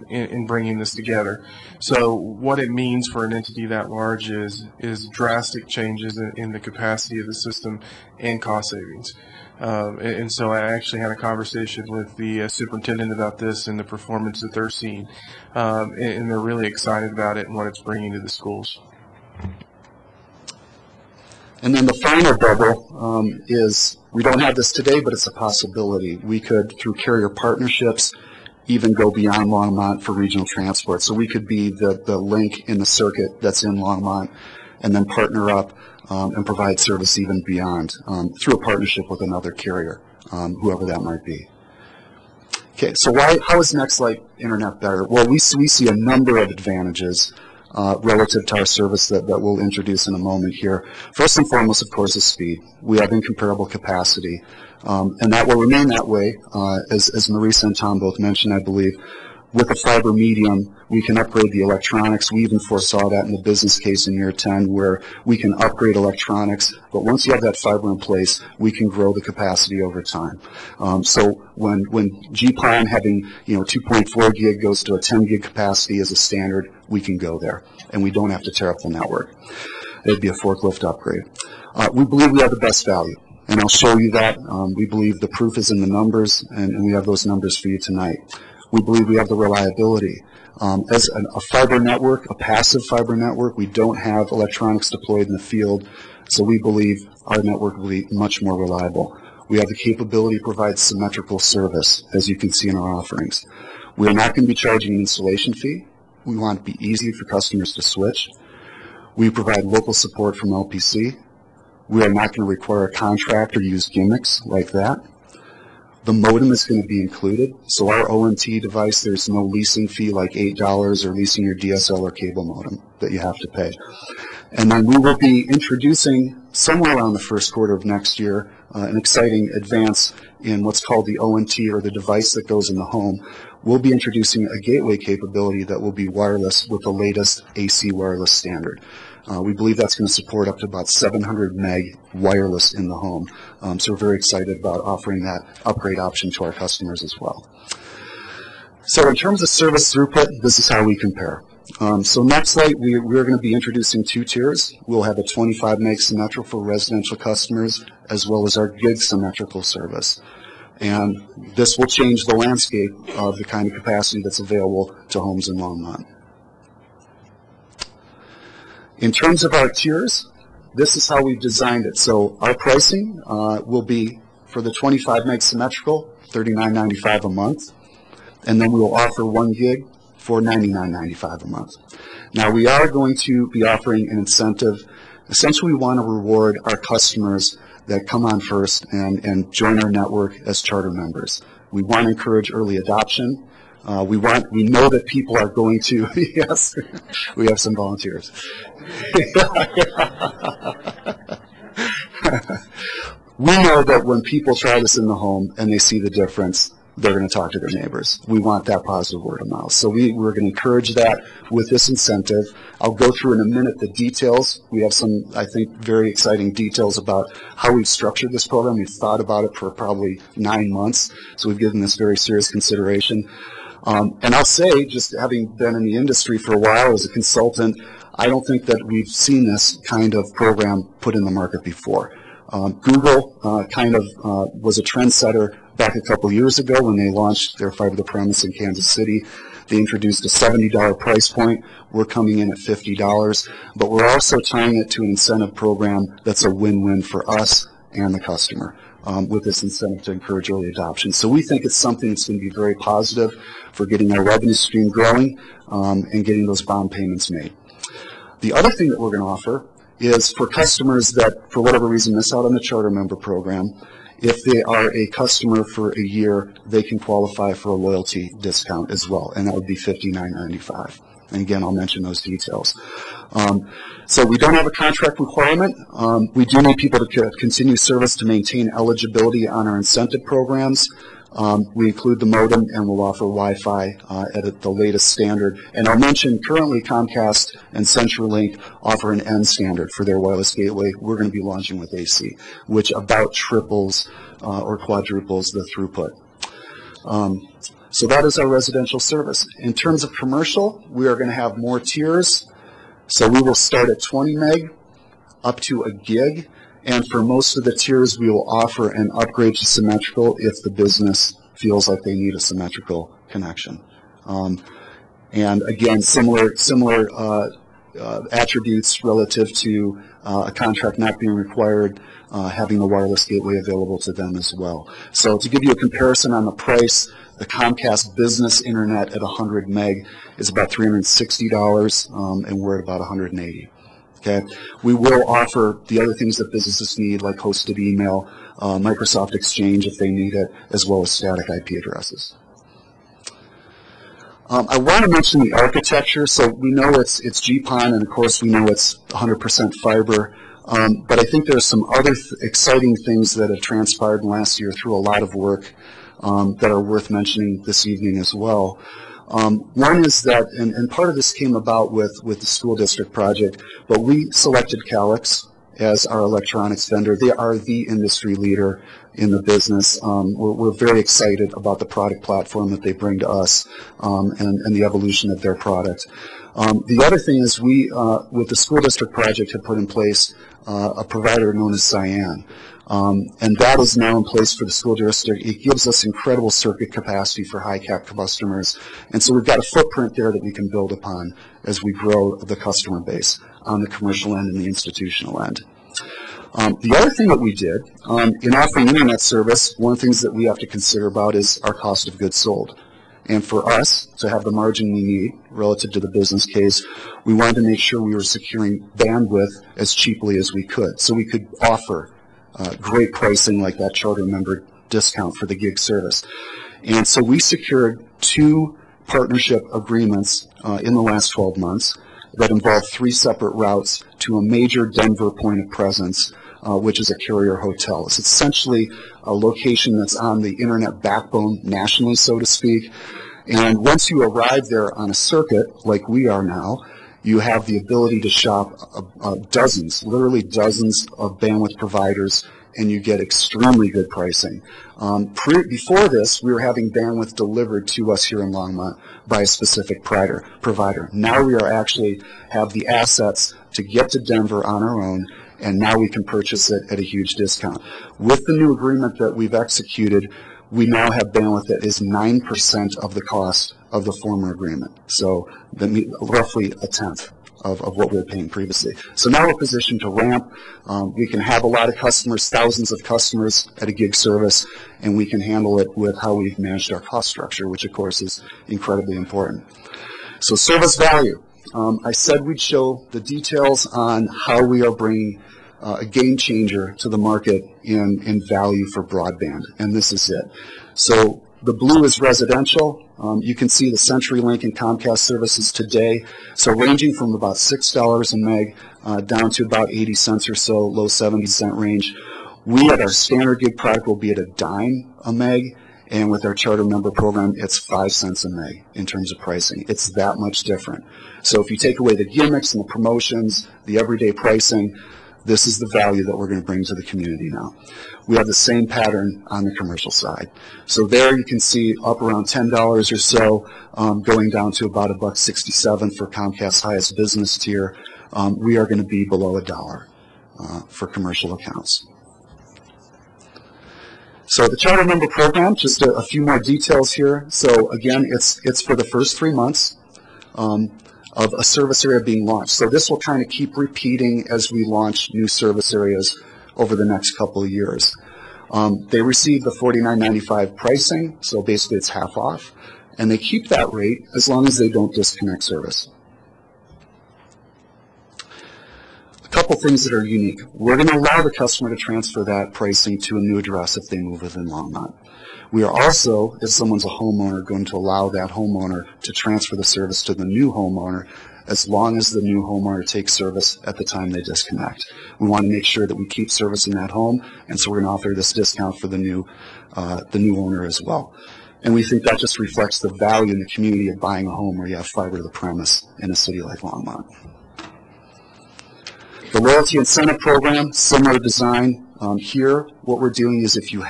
in bringing this together. So, what it means for an entity that large is drastic changes in the capacity of the system and cost savings. And so I actually had a conversation with the superintendent about this and the performance that they're seeing, and they're really excited about it and what it's bringing to the schools. And then the final bubble is, we don't have this today, but it's a possibility. We could, through carrier partnerships, even go beyond Longmont for regional transport. So we could be the link in the circuit that's in Longmont and then partner up and provide service even beyond through a partnership with another carrier, whoever that might be. Okay, so how is NextLight Internet better? Well, we see a number of advantages relative to our service that we'll introduce in a moment here. First and foremost, of course, is speed. We have incomparable capacity, and that will remain that way, as Marisa and Tom both mentioned, I believe. With the fiber medium, we can upgrade the electronics. We even foresaw that in the business case in year 10, where we can upgrade electronics, but once you have that fiber in place, we can grow the capacity over time. So when GPON having 2.4 gig goes to a 10 gig capacity as a standard, we can go there, and we don't have to tear up the network. It'd be a forklift upgrade. We believe we have the best value, and I'll show you that. We believe the proof is in the numbers, and we have those numbers for you tonight. We believe we have the reliability. As a fiber network, a passive fiber network, we don't have electronics deployed in the field, so we believe our network will be much more reliable. We have the capability to provide symmetrical service, as you can see in our offerings. We are not going to be charging an installation fee. We want it to be easy for customers to switch. We provide local support from LPC. We are not going to require a contract or use gimmicks like that. The modem is going to be included, so our ONT device, there's no leasing fee like $8 or leasing your DSL or cable modem that you have to pay. And then we will be introducing, somewhere around the first quarter of next year, an exciting advance in what's called the ONT, or the device that goes in the home. We'll be introducing a gateway capability that will be wireless with the latest AC wireless standard. We believe that's going to support up to about 700 meg wireless in the home. So we're very excited about offering that upgrade option to our customers as well. So in terms of service throughput, this is how we compare. So NextLight, we're going to be introducing 2 tiers. We'll have a 25 meg symmetrical for residential customers, as well as our gig symmetrical service. And this will change the landscape of the kind of capacity that's available to homes in Longmont. In terms of our tiers, this is how we've designed it. So our pricing will be for the 25 meg symmetrical, $39.95 a month. And then we will offer 1 gig for $99.95 a month. Now we are going to be offering an incentive. Essentially, we want to reward our customers that come on first and join our network as charter members. We want to encourage early adoption. We know that people are going to, yes, we have some volunteers. We know that when people try this in the home and they see the difference, they're going to talk to their neighbors. We want that positive word of mouth. So we're going to encourage that with this incentive. I'll go through in a minute the details. We have some, I think, very exciting details about how we've structured this program. We've thought about it for probably 9 months, so we've given this very serious consideration. And I'll say, just having been in the industry for a while as a consultant, I don't think that we've seen this kind of program put in the market before. Google was a trendsetter back a couple years ago when they launched their fiber to premise in Kansas City. They introduced a $70 price point. We're coming in at $50, but we're also tying it to an incentive program that's a win-win for us and the customer with this incentive to encourage early adoption. So we think it's something that's going to be very positive for getting our revenue stream growing and getting those bond payments made. The other thing that we're going to offer is for customers that, for whatever reason, miss out on the charter member program. If they are a customer for a year, they can qualify for a loyalty discount as well, and that would be $59.95. And again, I'll mention those details. So we don't have a contract requirement. We do need people to continue service to maintain eligibility on our incentive programs. We include the modem, and we'll offer Wi-Fi at the latest standard. And I'll mention currently Comcast and CenturyLink offer an N standard for their wireless gateway. We're going to be launching with AC, which about triples or quadruples the throughput. So that is our residential service. In terms of commercial, we are going to have more tiers. So we will start at 20 meg up to a gig. And for most of the tiers, we will offer an upgrade to symmetrical if the business feels like they need a symmetrical connection. And again, similar attributes relative to a contract not being required, having the wireless gateway available to them as well. So to give you a comparison on the price, the Comcast business internet at 100 meg is about $360, and we're at about $180. Okay. We will offer the other things that businesses need, like hosted email, Microsoft Exchange if they need it, as well as static IP addresses. I want to mention the architecture. So we know it's GPON, and of course we know it's 100% fiber. But I think there's some other exciting things that have transpired in the last year through a lot of work that are worth mentioning this evening as well. One is that, and part of this came about with the school district project, but we selected Calix as our electronics vendor. They are the industry leader in the business. We're very excited about the product platform that they bring to us and the evolution of their product. The other thing is we, with the school district project, have put in place a provider known as Cyan. And that is now in place for the school district. It gives us incredible circuit capacity for high-cap customers. And so we've got a footprint there that we can build upon as we grow the customer base on the commercial end and the institutional end. The other thing that we did, in offering internet service, one of the things that we have to consider about is our cost of goods sold. And for us to have the margin we need relative to the business case, we wanted to make sure we were securing bandwidth as cheaply as we could. So we could offer great pricing like that charter member discount for the gig service. And so we secured 2 partnership agreements in the last 12 months that involved 3 separate routes to a major Denver point of presence, which is a carrier hotel. It's essentially a location that's on the internet backbone nationally, so to speak. And once you arrive there on a circuit, like we are now, you have the ability to shop dozens, literally dozens of bandwidth providers, and you get extremely good pricing. Before this, we were having bandwidth delivered to us here in Longmont by a specific provider. Now we are actually have the assets to get to Denver on our own, and now we can purchase it at a huge discount. With the new agreement that we've executed, we now have bandwidth that is 9% of the cost of the former agreement. So roughly a tenth of what we were paying previously. So now we're positioned to ramp. We can have a lot of customers, thousands of customers at a gig service, and we can handle it with how we've managed our cost structure, which of course is incredibly important. So service value. I said we'd show the details on how we are bringing a game changer to the market in value for broadband, and this is it. So the blue is residential. You can see the CenturyLink and Comcast services today. So ranging from about $6 a meg down to about 80 cents or so, low 70-cent range. We at our standard gig product will be at $0.10 a meg, and with our charter member program, it's 5 cents a meg in terms of pricing. It's that much different. So if you take away the gimmicks and the promotions, the everyday pricing, this is the value that we're going to bring to the community now. We have the same pattern on the commercial side. So there you can see up around $10 or so, going down to about $1.67 for Comcast's highest business tier. We are going to be below $1 for commercial accounts. So the charter member program, just a few more details here. So again, it's for the first 3 months of a service area being launched. So this will kind of keep repeating as we launch new service areas over the next couple of years. They receive the $49.95 pricing, so basically it's half off, and they keep that rate as long as they don't disconnect service. A couple things that are unique. We're going to allow the customer to transfer that pricing to a new address if they move within Longmont. We are also, if someone's a homeowner, going to allow that homeowner to transfer the service to the new homeowner as long as the new homeowner takes service at the time they disconnect. We want to make sure that we keep service in that home, and so we're going to offer this discount for the new owner as well. And we think that just reflects the value in the community of buying a home where you have fiber to the premise in a city like Longmont. The loyalty incentive program, similar design. Here, what we're doing is if you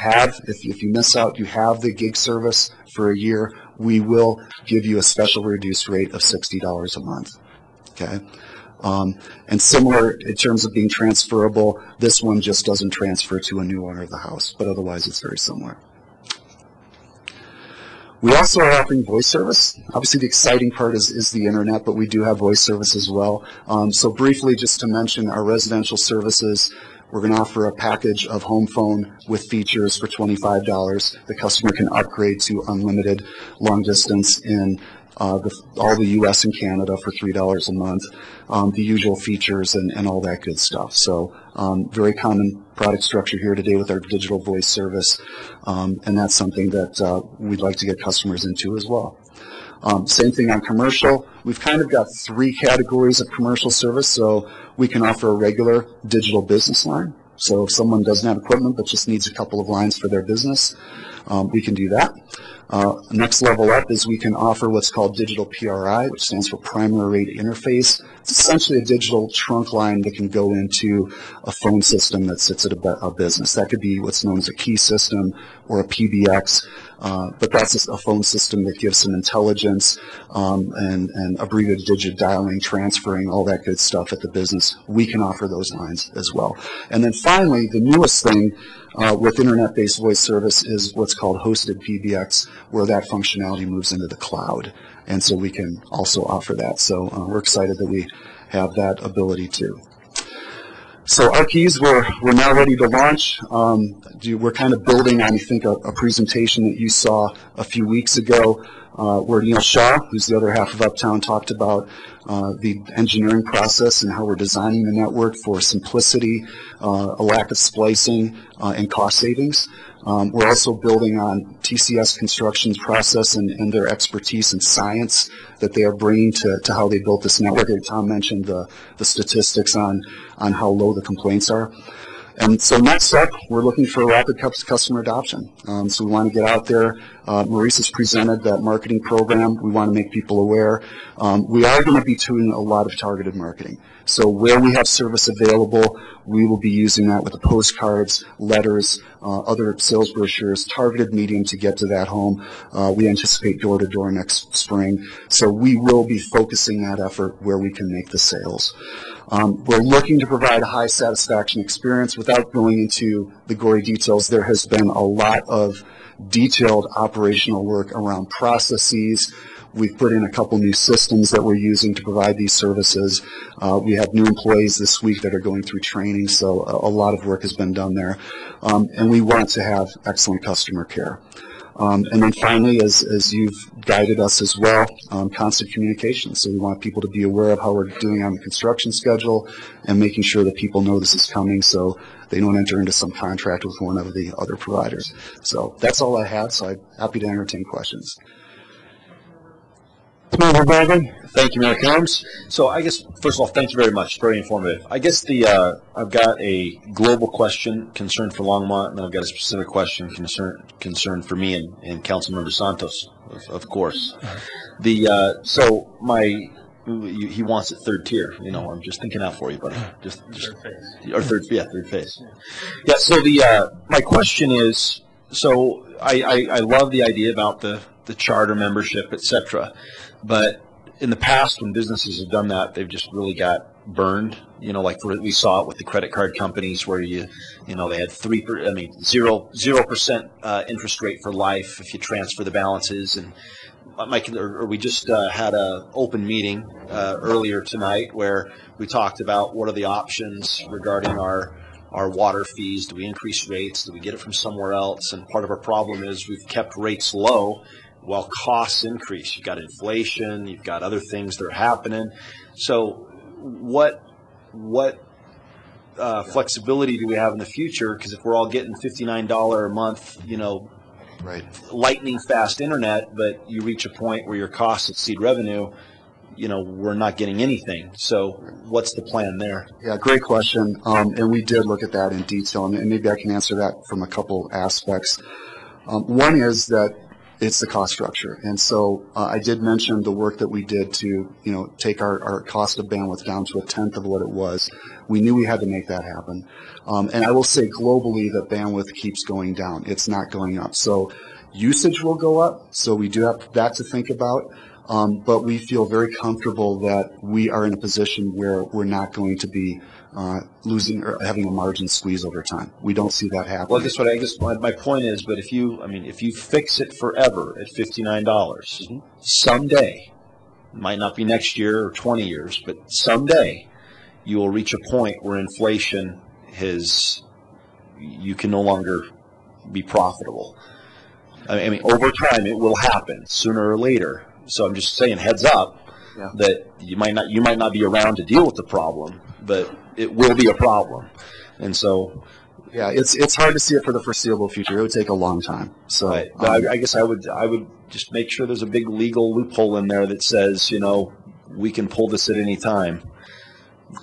miss out, you have the gig service for a year, we will give you a special reduced rate of $60 a month. Okay, and similar in terms of being transferable, this one just doesn't transfer to a new owner of the house, but otherwise it's very similar. We also are offering voice service. Obviously, the exciting part is the internet, but we do have voice service as well. So briefly, just to mention our residential services, we're going to offer a package of home phone with features for $25. The customer can upgrade to unlimited long distance in all the U.S. and Canada for $3 a month, the usual features and all that good stuff. So very common product structure here today with our digital voice service, and that's something that we'd like to get customers into as well. Same thing on commercial. We've kind of got 3 categories of commercial service. So we can offer a regular digital business line. So if someone doesn't have equipment but just needs a couple of lines for their business, we can do that. Next level up is we can offer what's called digital PRI, which stands for primary rate interface. It's essentially a digital trunk line that can go into a phone system that sits at a business. That could be what's known as a key system or a PBX, but that's just a phone system that gives some intelligence and abbreviated digit dialing, transferring, all that good stuff at the business. We can offer those lines as well. And then finally, the newest thing with internet-based voice service is what's called hosted PBX, where that functionality moves into the cloud. And so we can also offer that. So we're excited that we have that ability too. So our keys, we're now ready to launch. We're kind of building on, I think, a presentation that you saw a few weeks ago where Neil Shaw, who's the other half of Uptown, talked about the engineering process and how we're designing the network for simplicity, a lack of splicing, and cost savings. We're also building on TCS Construction's process and their expertise in science that they are bringing to how they built this network. Tom mentioned the statistics on how low the complaints are. And so next up, we're looking for rapid customer adoption. So we want to get out there. Maurice has presented that marketing program. We want to make people aware. We are going to be doing a lot of targeted marketing. So where we have service available, we will be using that with the postcards, letters, other sales brochures, targeted medium to get to that home. We anticipate door-to-door next spring. So we will be focusing that effort where we can make the sales. We're looking to provide a high satisfaction experience. Without going into the gory details, there has been a lot of detailed operational work around processes. We've put in a couple new systems that we're using to provide these services. We have new employees this week that are going through training, so a lot of work has been done there. And we want to have excellent customer care. And then finally, as you've guided us as well, constant communication. So we want people to be aware of how we're doing on the construction schedule and making sure that people know this is coming so they don't enter into some contract with one of the other providers. So that's all I have, so I'm happy to entertain questions. Thank you, Mayor Combs. So I guess, first of all, thank you very much. Very informative. I guess I've got a global question, concern for Longmont, and then I've got a specific question, concern for me and Councilmember Santos, of course. He wants it third tier. You know, I'm just thinking out for you, buddy. Just third phase. Yeah. So my question is, so I love the idea about the charter membership, etc. But in the past, when businesses have done that, they've just really got burned. You know, like we saw it with the credit card companies, where they had 0% interest rate for life if you transfer the balances. And we just had a open meeting earlier tonight where we talked about what are the options regarding our water fees. Do we increase rates? Do we get it from somewhere else? And part of our problem is we've kept rates low while costs increase. You've got inflation, you've got other things that are happening. So what flexibility do we have in the future? Because if we're all getting $59 a month, right, lightning fast internet, but you reach a point where your costs exceed revenue, we're not getting anything. So what's the plan there? Yeah, great question. And we did look at that in detail, and maybe I can answer that from a couple aspects. One is that it's the cost structure. And so I did mention the work that we did to, take our cost of bandwidth down to a tenth of what it was. We knew we had to make that happen. And I will say globally that bandwidth keeps going down. It's not going up. So usage will go up. So we do have that to think about. But we feel very comfortable that we are in a position where we're not going to be losing or having a margin squeeze over time. We don't see that happening. Well, I guess my point is, but if you fix it forever at $59, someday, it might not be next year or 20 years, but someday you will reach a point where inflation you can no longer be profitable. I mean, over time it will happen sooner or later. So I'm just saying, heads up, that you might not be around to deal with the problem, but it will be a problem. And so, yeah, it's hard to see it for the foreseeable future. It would take a long time. So, right. But I guess I would just make sure there's a big legal loophole in there that says, we can pull this at any time.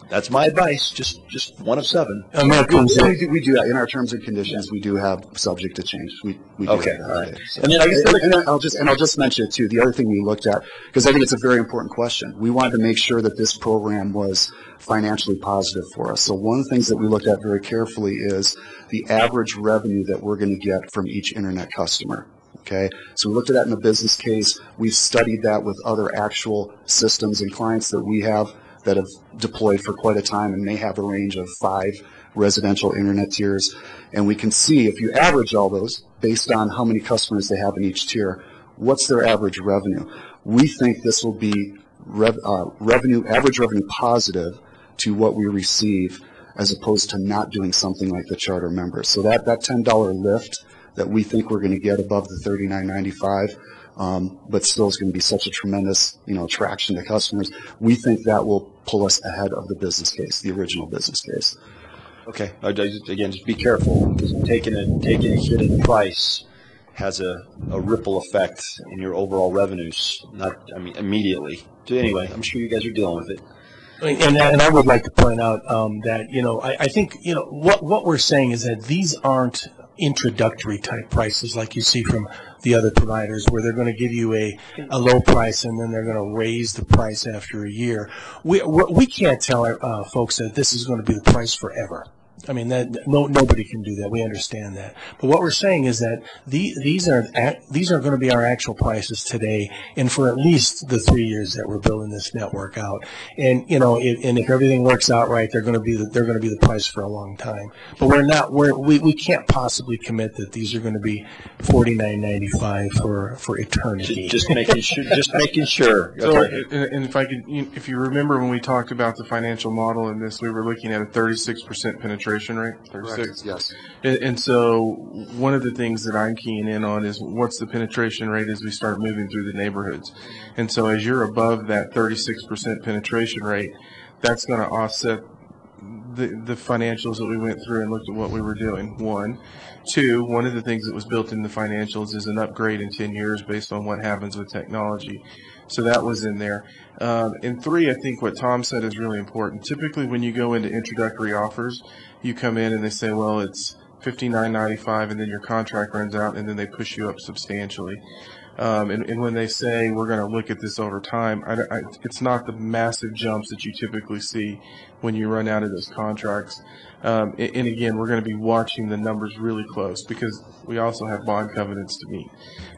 That's my advice. Just one of seven. We do in our terms and conditions. We do have subject to change. We do okay. That, all right. So. And then I guess I'll just mention it too. The other thing we looked at, because I think it's a very important question. We wanted to make sure that this program was financially positive for us. So one of the things that we looked at very carefully is the average revenue that we're going to get from each internet customer. Okay, so we looked at that in the business case. We've studied that with other actual systems and clients that we have that have deployed for quite a time and may have a range of 5 residential internet tiers. And we can see, if you average all those based on how many customers they have in each tier, what's their average revenue? We think this will be average revenue positive to what we receive, as opposed to not doing something like the charter members. So that $10 lift that we think we're going to get above the $39.95, but still is going to be such a tremendous, attraction to customers. We think that will pull us ahead of the business case, the original business case. Okay. Again, just be careful, because taking a hit in price has a ripple effect in your overall revenues. Immediately. So anyway, I'm sure you guys are dealing with it. And I would like to point out that I think what we're saying is that these aren't introductory type prices like you see from the other providers, where they're going to give you a low price and then they're going to raise the price after a year. We can't tell our folks that this is going to be the price forever. I mean, nobody can do that. We understand that. But what we're saying is that these are going to be our actual prices today, and for at least the 3 years that we're building this network out. And if everything works out right, they're going to be the price for a long time. But we can't possibly commit that these are going to be $49.95 for eternity. Just making sure. So, and if you remember when we talked about the financial model in this, we were looking at a 36% penetration rate. 36. Yes. And so one of the things that I'm keying in on is what's the penetration rate as we start moving through the neighborhoods. And so as you're above that 36% penetration rate, that's going to offset the financials that we went through and looked at what we were doing. One. Two, one of the things that was built in the financials is an upgrade in 10 years based on what happens with technology. So that was in there. And three, I think what Tom said is really important. Typically when you go into introductory offers, you come in and they say, well, it's $59.95, and then your contract runs out, and then they push you up substantially. And when they say we're going to look at this over time, it's not the massive jumps that you typically see when you run out of those contracts. And again, we're going to be watching the numbers really close because we also have bond covenants to meet.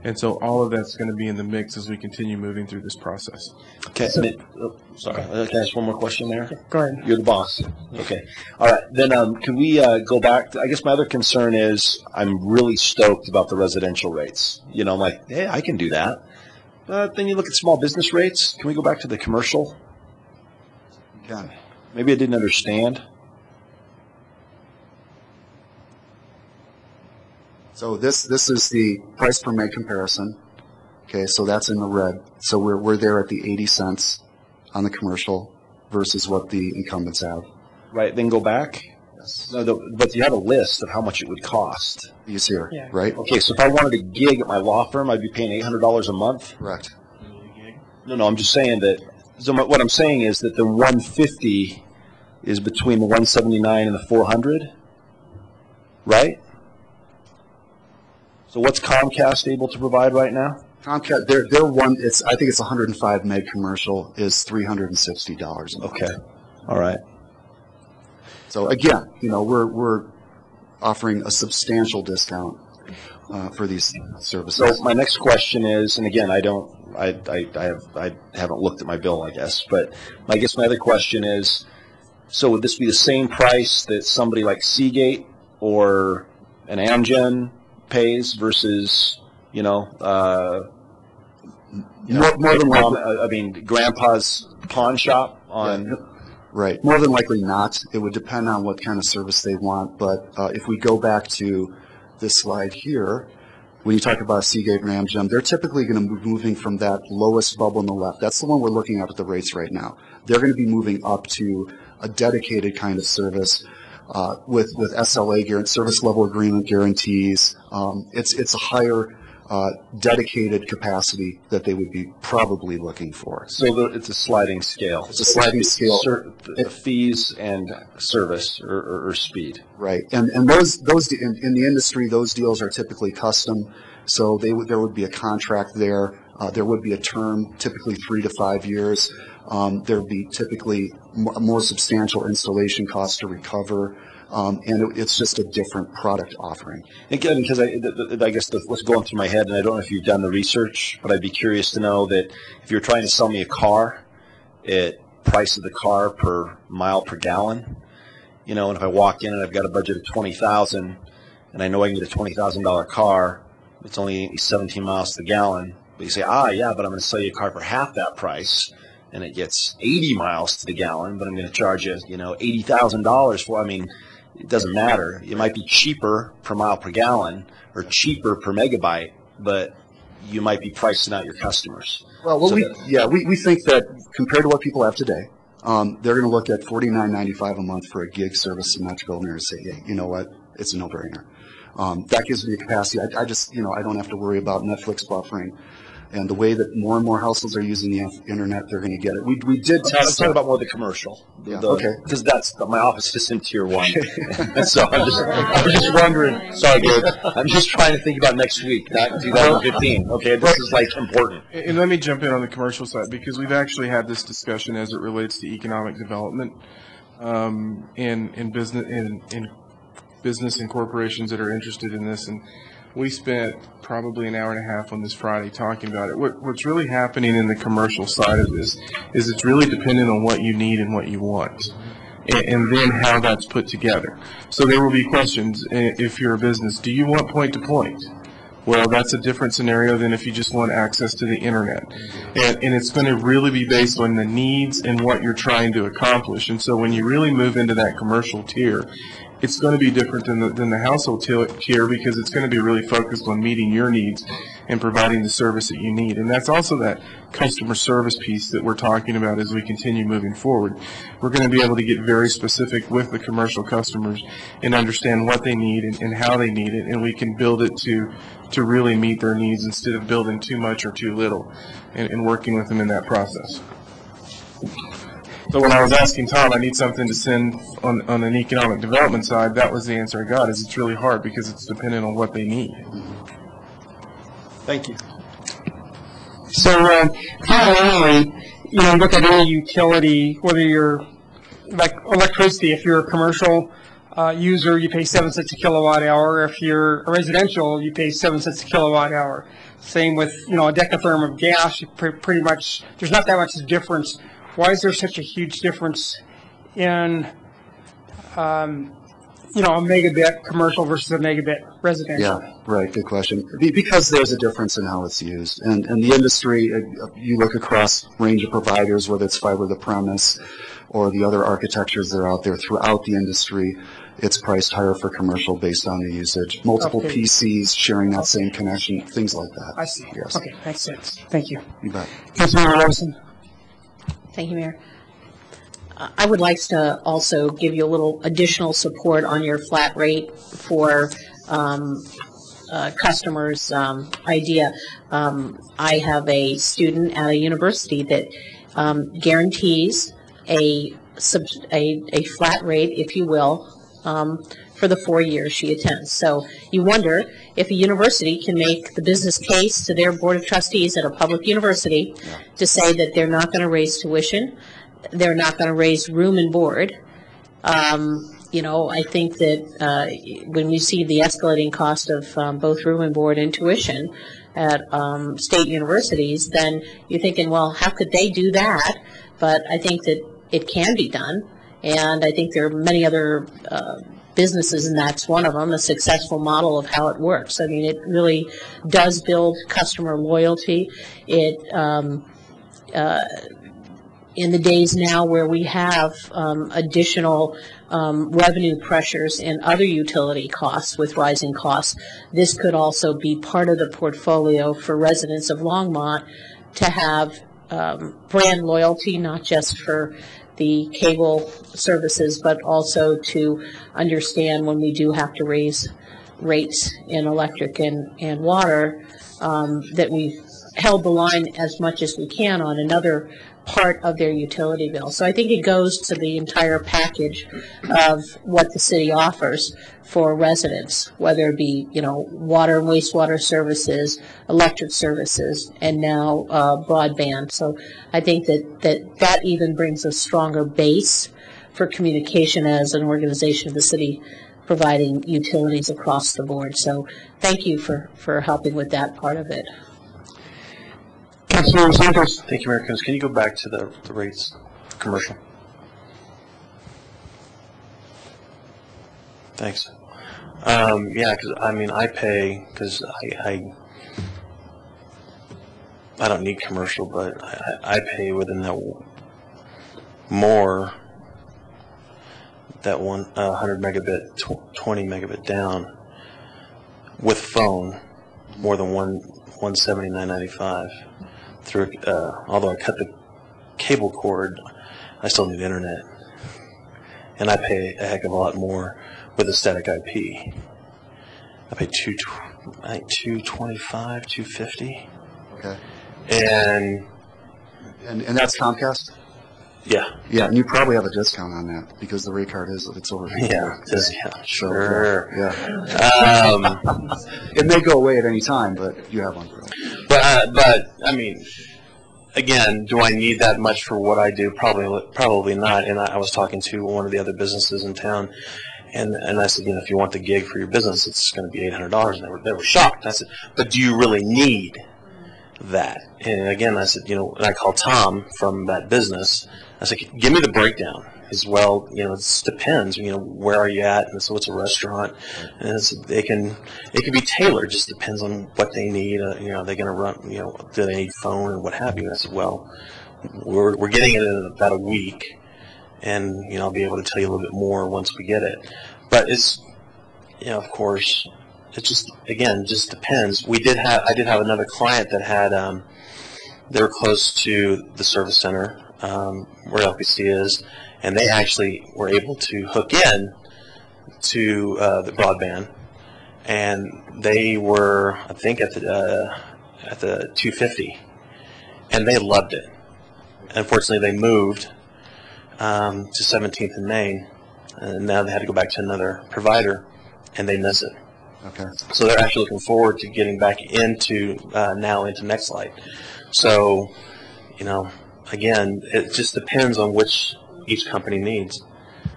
And so all of that's going to be in the mix as we continue moving through this process. Okay. Sorry. Can I ask one more question there? Go ahead. You're the boss. Okay. All right. Then can we go back? I guess my other concern is I'm really stoked about the residential rates. I'm like, hey, I can do that. But then you look at small business rates. Can we go back to the commercial? Yeah. Maybe I didn't understand. So this is the price per meg comparison. Okay, so that's in the red. So we're there at the 80 cents on the commercial versus what the incumbents have. Right, then go back. Yes. No, but you have a list of how much it would cost. These here, right? Okay, so if I wanted a gig at my law firm, I'd be paying $800 a month? Correct. No, I'm just saying that. So what I'm saying is that the 150 is between the 179 and the 400, right? So what's Comcast able to provide right now? Comcast, their one, I think it's 105 meg commercial is $360 a month. Okay, all right. So again, we're offering a substantial discount for these services. So my next question is, and again, I haven't looked at my bill, I guess, but I guess my other question is, so would this be the same price that somebody like Seagate or an Amgen pays versus, more than likely, Grandpa's pawn shop on. Yeah. Right. More than likely not. It would depend on what kind of service they want. But if we go back to this slide here, when you talk about Seagate and Amgen, they're typically going to be moving from that lowest bubble on the left. That's the one we're looking at with the rates right now. They're going to be moving up to a dedicated kind of service with SLA, service level agreement guarantees. It's a higher dedicated capacity that they would be probably looking for. So it's a sliding scale. It's a sliding scale. Fees and service or speed. Right. And those in the industry, those deals are typically custom. So there would be a contract there. There would be a term, typically 3 to 5 years. There would be typically more substantial installation costs to recover. And it's just a different product offering. Again, because I guess what's going through my head, and I don't know if you've done the research, but I'd be curious to know that if you're trying to sell me a car, price of the car per mile per gallon, and if I walk in and I've got a budget of $20,000, and I know I can get a $20,000 car, it's only 17 miles to the gallon. But you say, yeah, but I'm going to sell you a car for half that price, and it gets 80 miles to the gallon, but I'm going to charge you, $80,000 for. It doesn't matter. It might be cheaper per mile per gallon or cheaper per megabyte, but you might be pricing out your customers. Well, we think that compared to what people have today, they're going to look at $49.95 a month for a gig service in Metroville and say, hey, you know what? It's a no-brainer. That gives me a capacity. I just, I don't have to worry about Netflix buffering. And the way that more and more households are using the internet, they're going to get it. We did test. I'm talking about more the commercial. Yeah, okay. Because my office is in Tier 1. And so I'm just wondering. Sorry, Gabe. I'm just trying to think about next week, not 2015. Okay, this is important. And let me jump in on the commercial side because we've actually had this discussion as it relates to economic development. in business and corporations that are interested in this, and we spent probably an hour and a half on this Friday talking about it. What's really happening in the commercial side of this is it's really dependent on what you need and what you want, and then how that's put together. So there will be questions if you're a business. Do you want point-to-point? Well, that's a different scenario than if you just want access to the internet. And it's going to really be based on the needs and what you're trying to accomplish. And so when you really move into that commercial tier, it's going to be different than the household tier, because it's going to be really focused on meeting your needs and providing the service that you need. And that's also that customer service piece that we're talking about as we continue moving forward. We're going to be able to get very specific with the commercial customers and understand what they need and how they need it, and we can build it to really meet their needs instead of building too much or too little, and working with them in that process. So when I was asking Tom, I need something to send on an economic development side, that was the answer I got, is it's really hard because it's dependent on what they need. Thank you. So, finally, look at any utility, whether you're like electricity. If you're a commercial user, you pay 7 cents a kilowatt hour. If you're a residential, you pay 7 cents a kilowatt hour. Same with a decatherm of gas. You pretty much, there's not that much difference. Why is there such a huge difference in a megabit commercial versus a megabit residential? Yeah, right. Good question. Because there's a difference in how it's used. And the industry, you look across range of providers, whether it's fiber to the premise or the other architectures that are out there throughout the industry, it's priced higher for commercial based on the usage. Multiple PCs sharing that same connection, things like that. I see. Yes. Okay, makes sense. Thank you. You bet. Councilmember Robinson. Thank you, Mayor. I would like to also give you a little additional support on your flat rate for customers idea. I have a student at a university that guarantees a flat rate, if you will, for the 4 years she attends. So you wonder if a university can make the business case to their board of trustees at a public university to say that they're not going to raise tuition, they're not going to raise room and board. I think that when we see the escalating cost of both room and board and tuition at state universities, then you're thinking, well, how could they do that? But I think that it can be done, and I think there are many other businesses, and that's one of them, a successful model of how it works. I mean, it really does build customer loyalty. It in the days now where we have additional revenue pressures and other utility costs with rising costs, this could also be part of the portfolio for residents of Longmont to have brand loyalty, not just for the cable services, but also to understand when we do have to raise rates in electric and water, that we've held the line as much as we can on another part of their utility bill. So I think it goes to the entire package of what the city offers for residents, whether it be, water and wastewater services, electric services, and now broadband. So I think that even brings a stronger base for communication as an organization of the city providing utilities across the board. So thank you for helping with that part of it. Councilmember Santos. Thank you, Mayor Coons. Can you go back to the rates for commercial? Thanks. Yeah, because I pay, because I don't need commercial, but I pay within that more, that 100 megabit, 20 megabit down with phone, more than 179.95 through. Although I cut the cable cord, I still need internet, and I pay a heck of a lot more with a static IP. I pay $225, $250. Okay. And that's Comcast? Yeah. Yeah, and you probably have a discount on that because the rate card it's over here. Yeah, sure. Yeah. It may go away at any time, but you have one. But I mean, again, do I need that much for what I do? Probably not. And I was talking to one of the other businesses in town, and I said, if you want the gig for your business, it's going to be $800. And they were shocked. I said, but do you really need that? And again, I said, and I called Tom from that business. I said, give me the breakdown. As well, it depends. Where are you at? And so it's a restaurant, and it can be tailored. Just depends on what they need. Are they going to run? Do they need phone and what have you? And I said, well, we're getting it in about a week, and I'll be able to tell you a little bit more once we get it. But it's, of course, it just depends. I did have another client that had they were close to the service center where LPC is. And they actually were able to hook in to the broadband, and they were, I think, at the 250, and they loved it. Unfortunately, they moved to 17th and Main, and now they had to go back to another provider, and they miss it. Okay. So they're actually looking forward to getting back into NextLight. So, again, it just depends on which each company needs.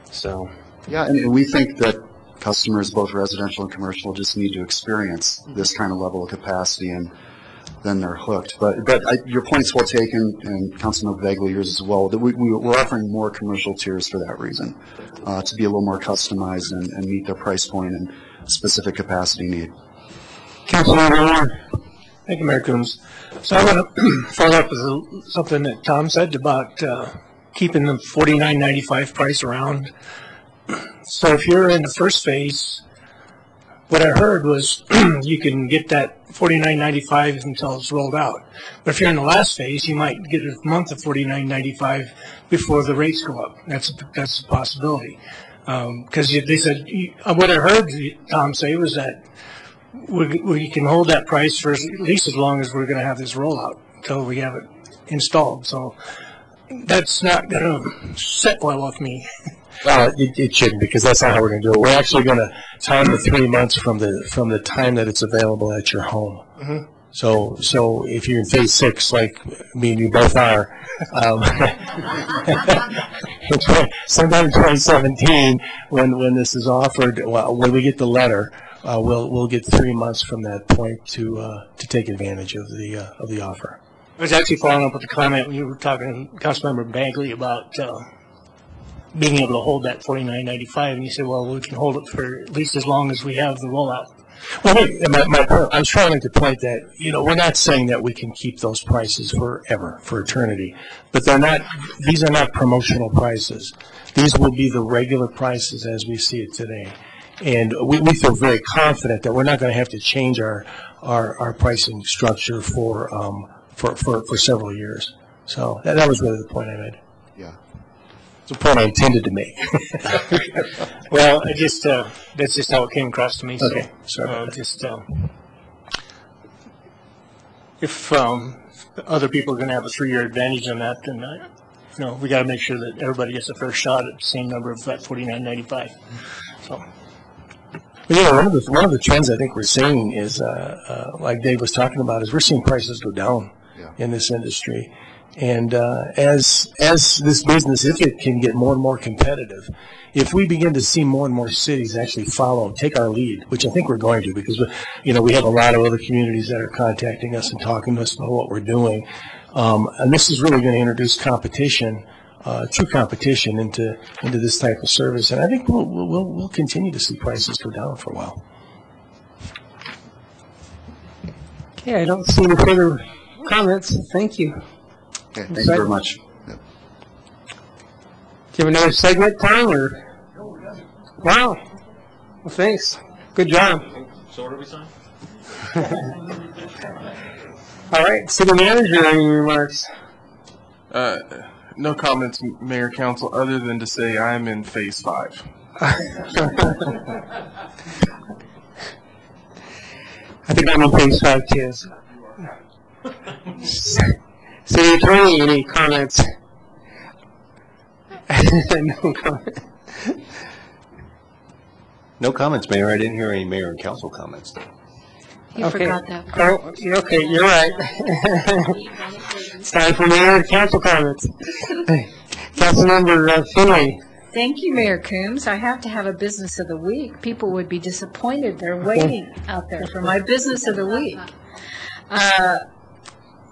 So yeah, and we think that customers, both residential and commercial, just need to experience this kind of level of capacity, and then they're hooked. But your point's well taken, and Councilmember Bagley, yours as well. That we're offering more commercial tiers for that reason, to be a little more customized and meet their price point and specific capacity need. Councilmember. Thank you, Mayor Coombs. So I want to follow up with something that Tom said about keeping the $49.95 price around. So if you're in the first phase, what I heard was you can get that $49.95 until it's rolled out. But if you're in the last phase, you might get a month of $49.95 before the rates go up. That's a possibility. Because they said, what I heard Tom say was that we can hold that price for at least as long as we're going to have this rollout until we have it installed. So that's not going to sit well with me. Well, it shouldn't, because that's not how we're going to do it. We're actually going to time the 3 months from the time that it's available at your home. Mm-hmm. So if you're in phase 6, like me and you both are, sometime in 2017, when this is offered, when we get the letter, we'll get 3 months from that point to take advantage of the offer. I was actually following up with the comment when you were talking to Councilmember Bagley about being able to hold that $49.95, and you said, well, we can hold it for at least as long as we have the rollout. Well, I was trying to make the point that, we're not saying that we can keep those prices forever, for eternity, but these are not promotional prices. These will be the regular prices as we see it today. And we feel very confident that we're not going to have to change our pricing structure for several years. So that was really the point I made. Yeah. It's a point I intended to make. Well, that's just how it came across to me. So, okay. Sorry. If other people are going to have a 3-year advantage on that, then we got to make sure that everybody gets a fair shot at the same number of that $49.95. So. One of the trends I think we're seeing is, like Dave was talking about, is we're seeing prices go down in this industry. And as this business, if it can get more and more competitive, if we begin to see more and more cities actually follow, take our lead, which I think we're going to, because we have a lot of other communities that are contacting us and talking to us about what we're doing, and this is really going to introduce competition, true competition into this type of service, and I think we'll continue to see prices go down for a while. Okay, I don't see any further comments. Thank you. Okay, thank you very much. Yep. Do you have another segment, Tom? Or? Wow. Well, thanks. Good job. So what are we signing? All right, City Manager, any remarks? No comments, Mayor, Council, other than to say I'm in phase 5. I think I'm in phase 5 too. City Attorney, any comments? No comment. No comments, Mayor. I didn't hear any mayor and council comments. You forgot that. Oh, okay, you're right. It's time for mayor and council comments. Councilmember Finley. Thank you, Mayor Coombs. I have to have a business of the week. People would be disappointed. They're waiting out there for my business of the week.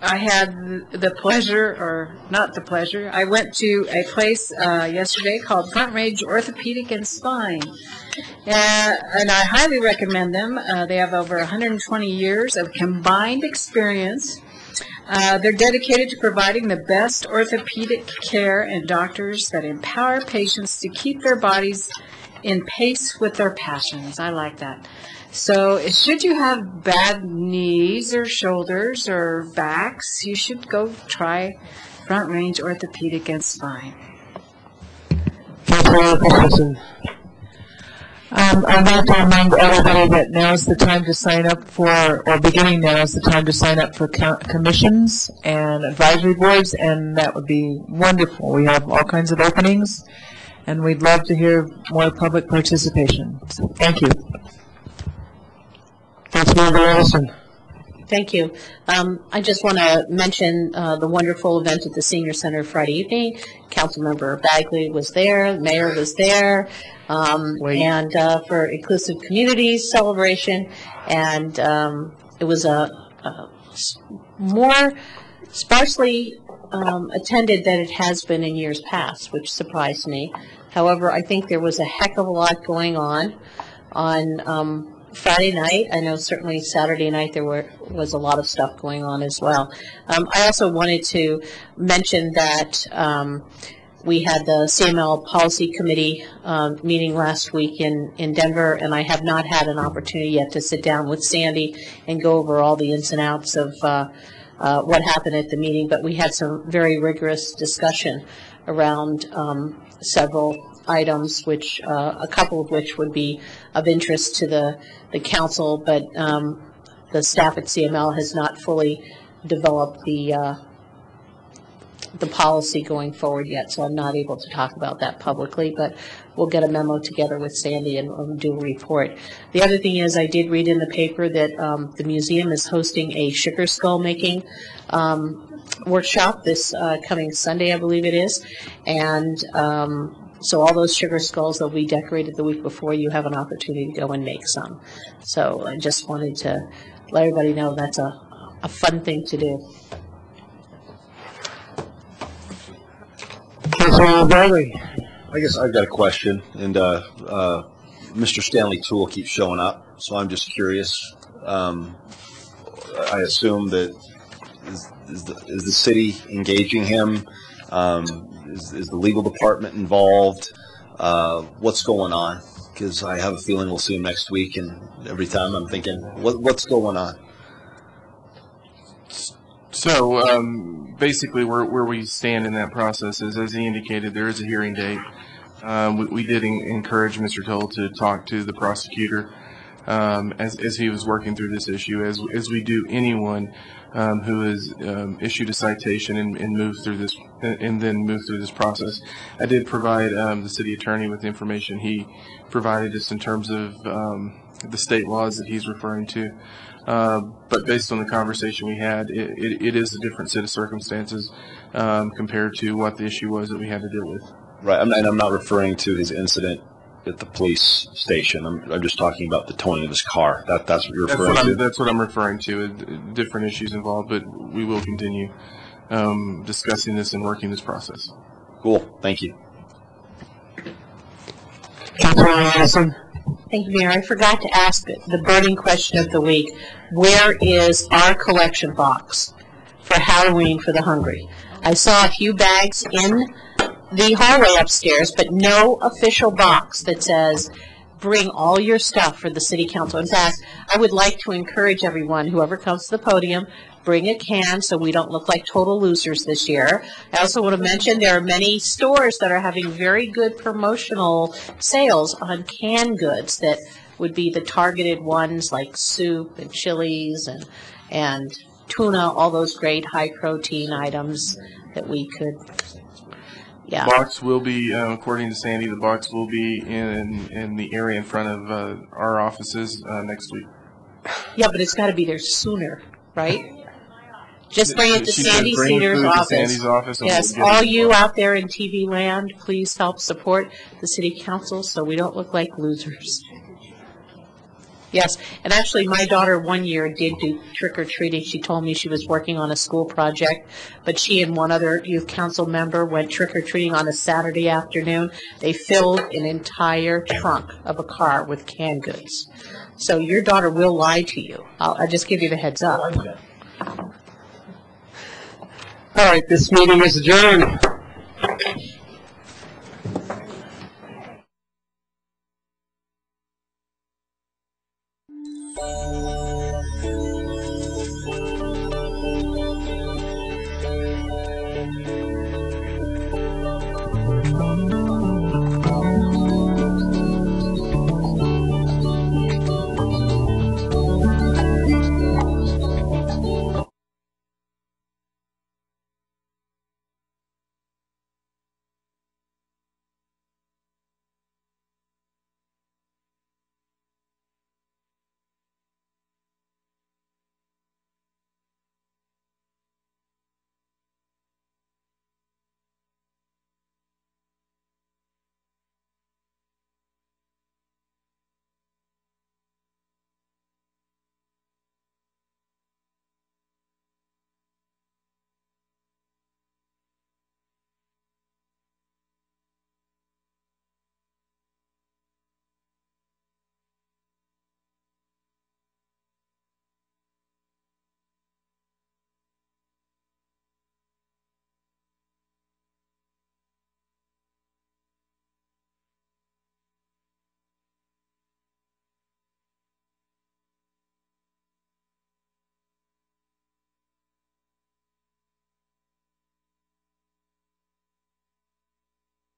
I had the pleasure, or not the pleasure, I went to a place yesterday called Front Range Orthopedic and Spine. And I highly recommend them. They have over 120 years of combined experience. They're dedicated to providing the best orthopedic care and doctors that empower patients to keep their bodies in pace with their passions. I like that. So should you have bad knees or shoulders or backs, you should go try Front Range Orthopedic and Spine. I'd like to remind everybody that now is the time to sign up for, or beginning now is the time to sign up for commissions and advisory boards, and that would be wonderful. We have all kinds of openings, and we'd love to hear more public participation. So, thank you. Councilmember Ellison. Thank you. I just want to mention the wonderful event at the Senior Center Friday evening. Councilmember Bagley was there, the mayor was there, and for Inclusive Communities celebration, and it was a more sparsely attended than it has been in years past, which surprised me. However, I think there was a heck of a lot going on Friday night. I know certainly Saturday night there was a lot of stuff going on as well. I also wanted to mention that we had the CML Policy Committee meeting last week in Denver, and I have not had an opportunity yet to sit down with Sandy and go over all the ins and outs of what happened at the meeting, but we had some very rigorous discussion around several items, which a couple of which would be of interest to the council, but the staff at CML has not fully developed the policy going forward yet, so I'm not able to talk about that publicly, but we'll get a memo together with Sandy and do a report. The other thing is, I did read in the paper that the museum is hosting a sugar skull making workshop this coming Sunday, I believe it is, and so all those sugar skulls that will be decorated the week before, you have an opportunity to go and make some. So I just wanted to let everybody know that's a fun thing to do. I guess I've got a question, and Mr. Stanley Toole keeps showing up, so I'm just curious. I assume that is the city engaging him? Is the legal department involved? What's going on? Because I have a feeling we'll see him next week, and every time I'm thinking, what's going on? So basically where we stand in that process is, as he indicated, there is a hearing date. We did encourage Mr. Toll to talk to the prosecutor as he was working through this issue, as we do anyone who has issued a citation and moved through this, and then moved through this process. I did provide the city attorney with the information he provided us in terms of the state laws that he's referring to. But based on the conversation we had, it is a different set of circumstances compared to what the issue was that we had to deal with. Right, and I'm not referring to his incident at the police station. I'm just talking about the towing of his car. That's what you're referring to? That's what I'm referring to. Different issues involved, but we will continue discussing this and working this process. Cool. Thank you. Thank you, Mayor. I forgot to ask the burning question of the week. Where is our collection box for Halloween for the hungry? I saw a few bags in the hallway upstairs, but no official box that says, bring all your stuff for the city council. In fact, I would like to encourage everyone, whoever comes to the podium, bring a can so we don't look like total losers this year. I also want to mention there are many stores that are having very good promotional sales on canned goods that would be the targeted ones like soup and chilies and tuna, all those great high protein items that we could, yeah. The box will be, according to Sandy, the box will be in the area in front of our offices next week. Yeah, but it's got to be there sooner, right? Just bring it to She said Sandy bring Cedar's food to office. Sandy's office and Yes, we'll get all it. you out there in TV land, please help support the city council so we don't look like losers. Yes, and actually, my daughter one year did do trick-or-treating. She told me she was working on a school project, but she and one other youth council member went trick-or-treating on a Saturday afternoon. They filled an entire trunk of a car with canned goods. So your daughter will lie to you. I'll just give you the heads up. All right, this meeting is adjourned.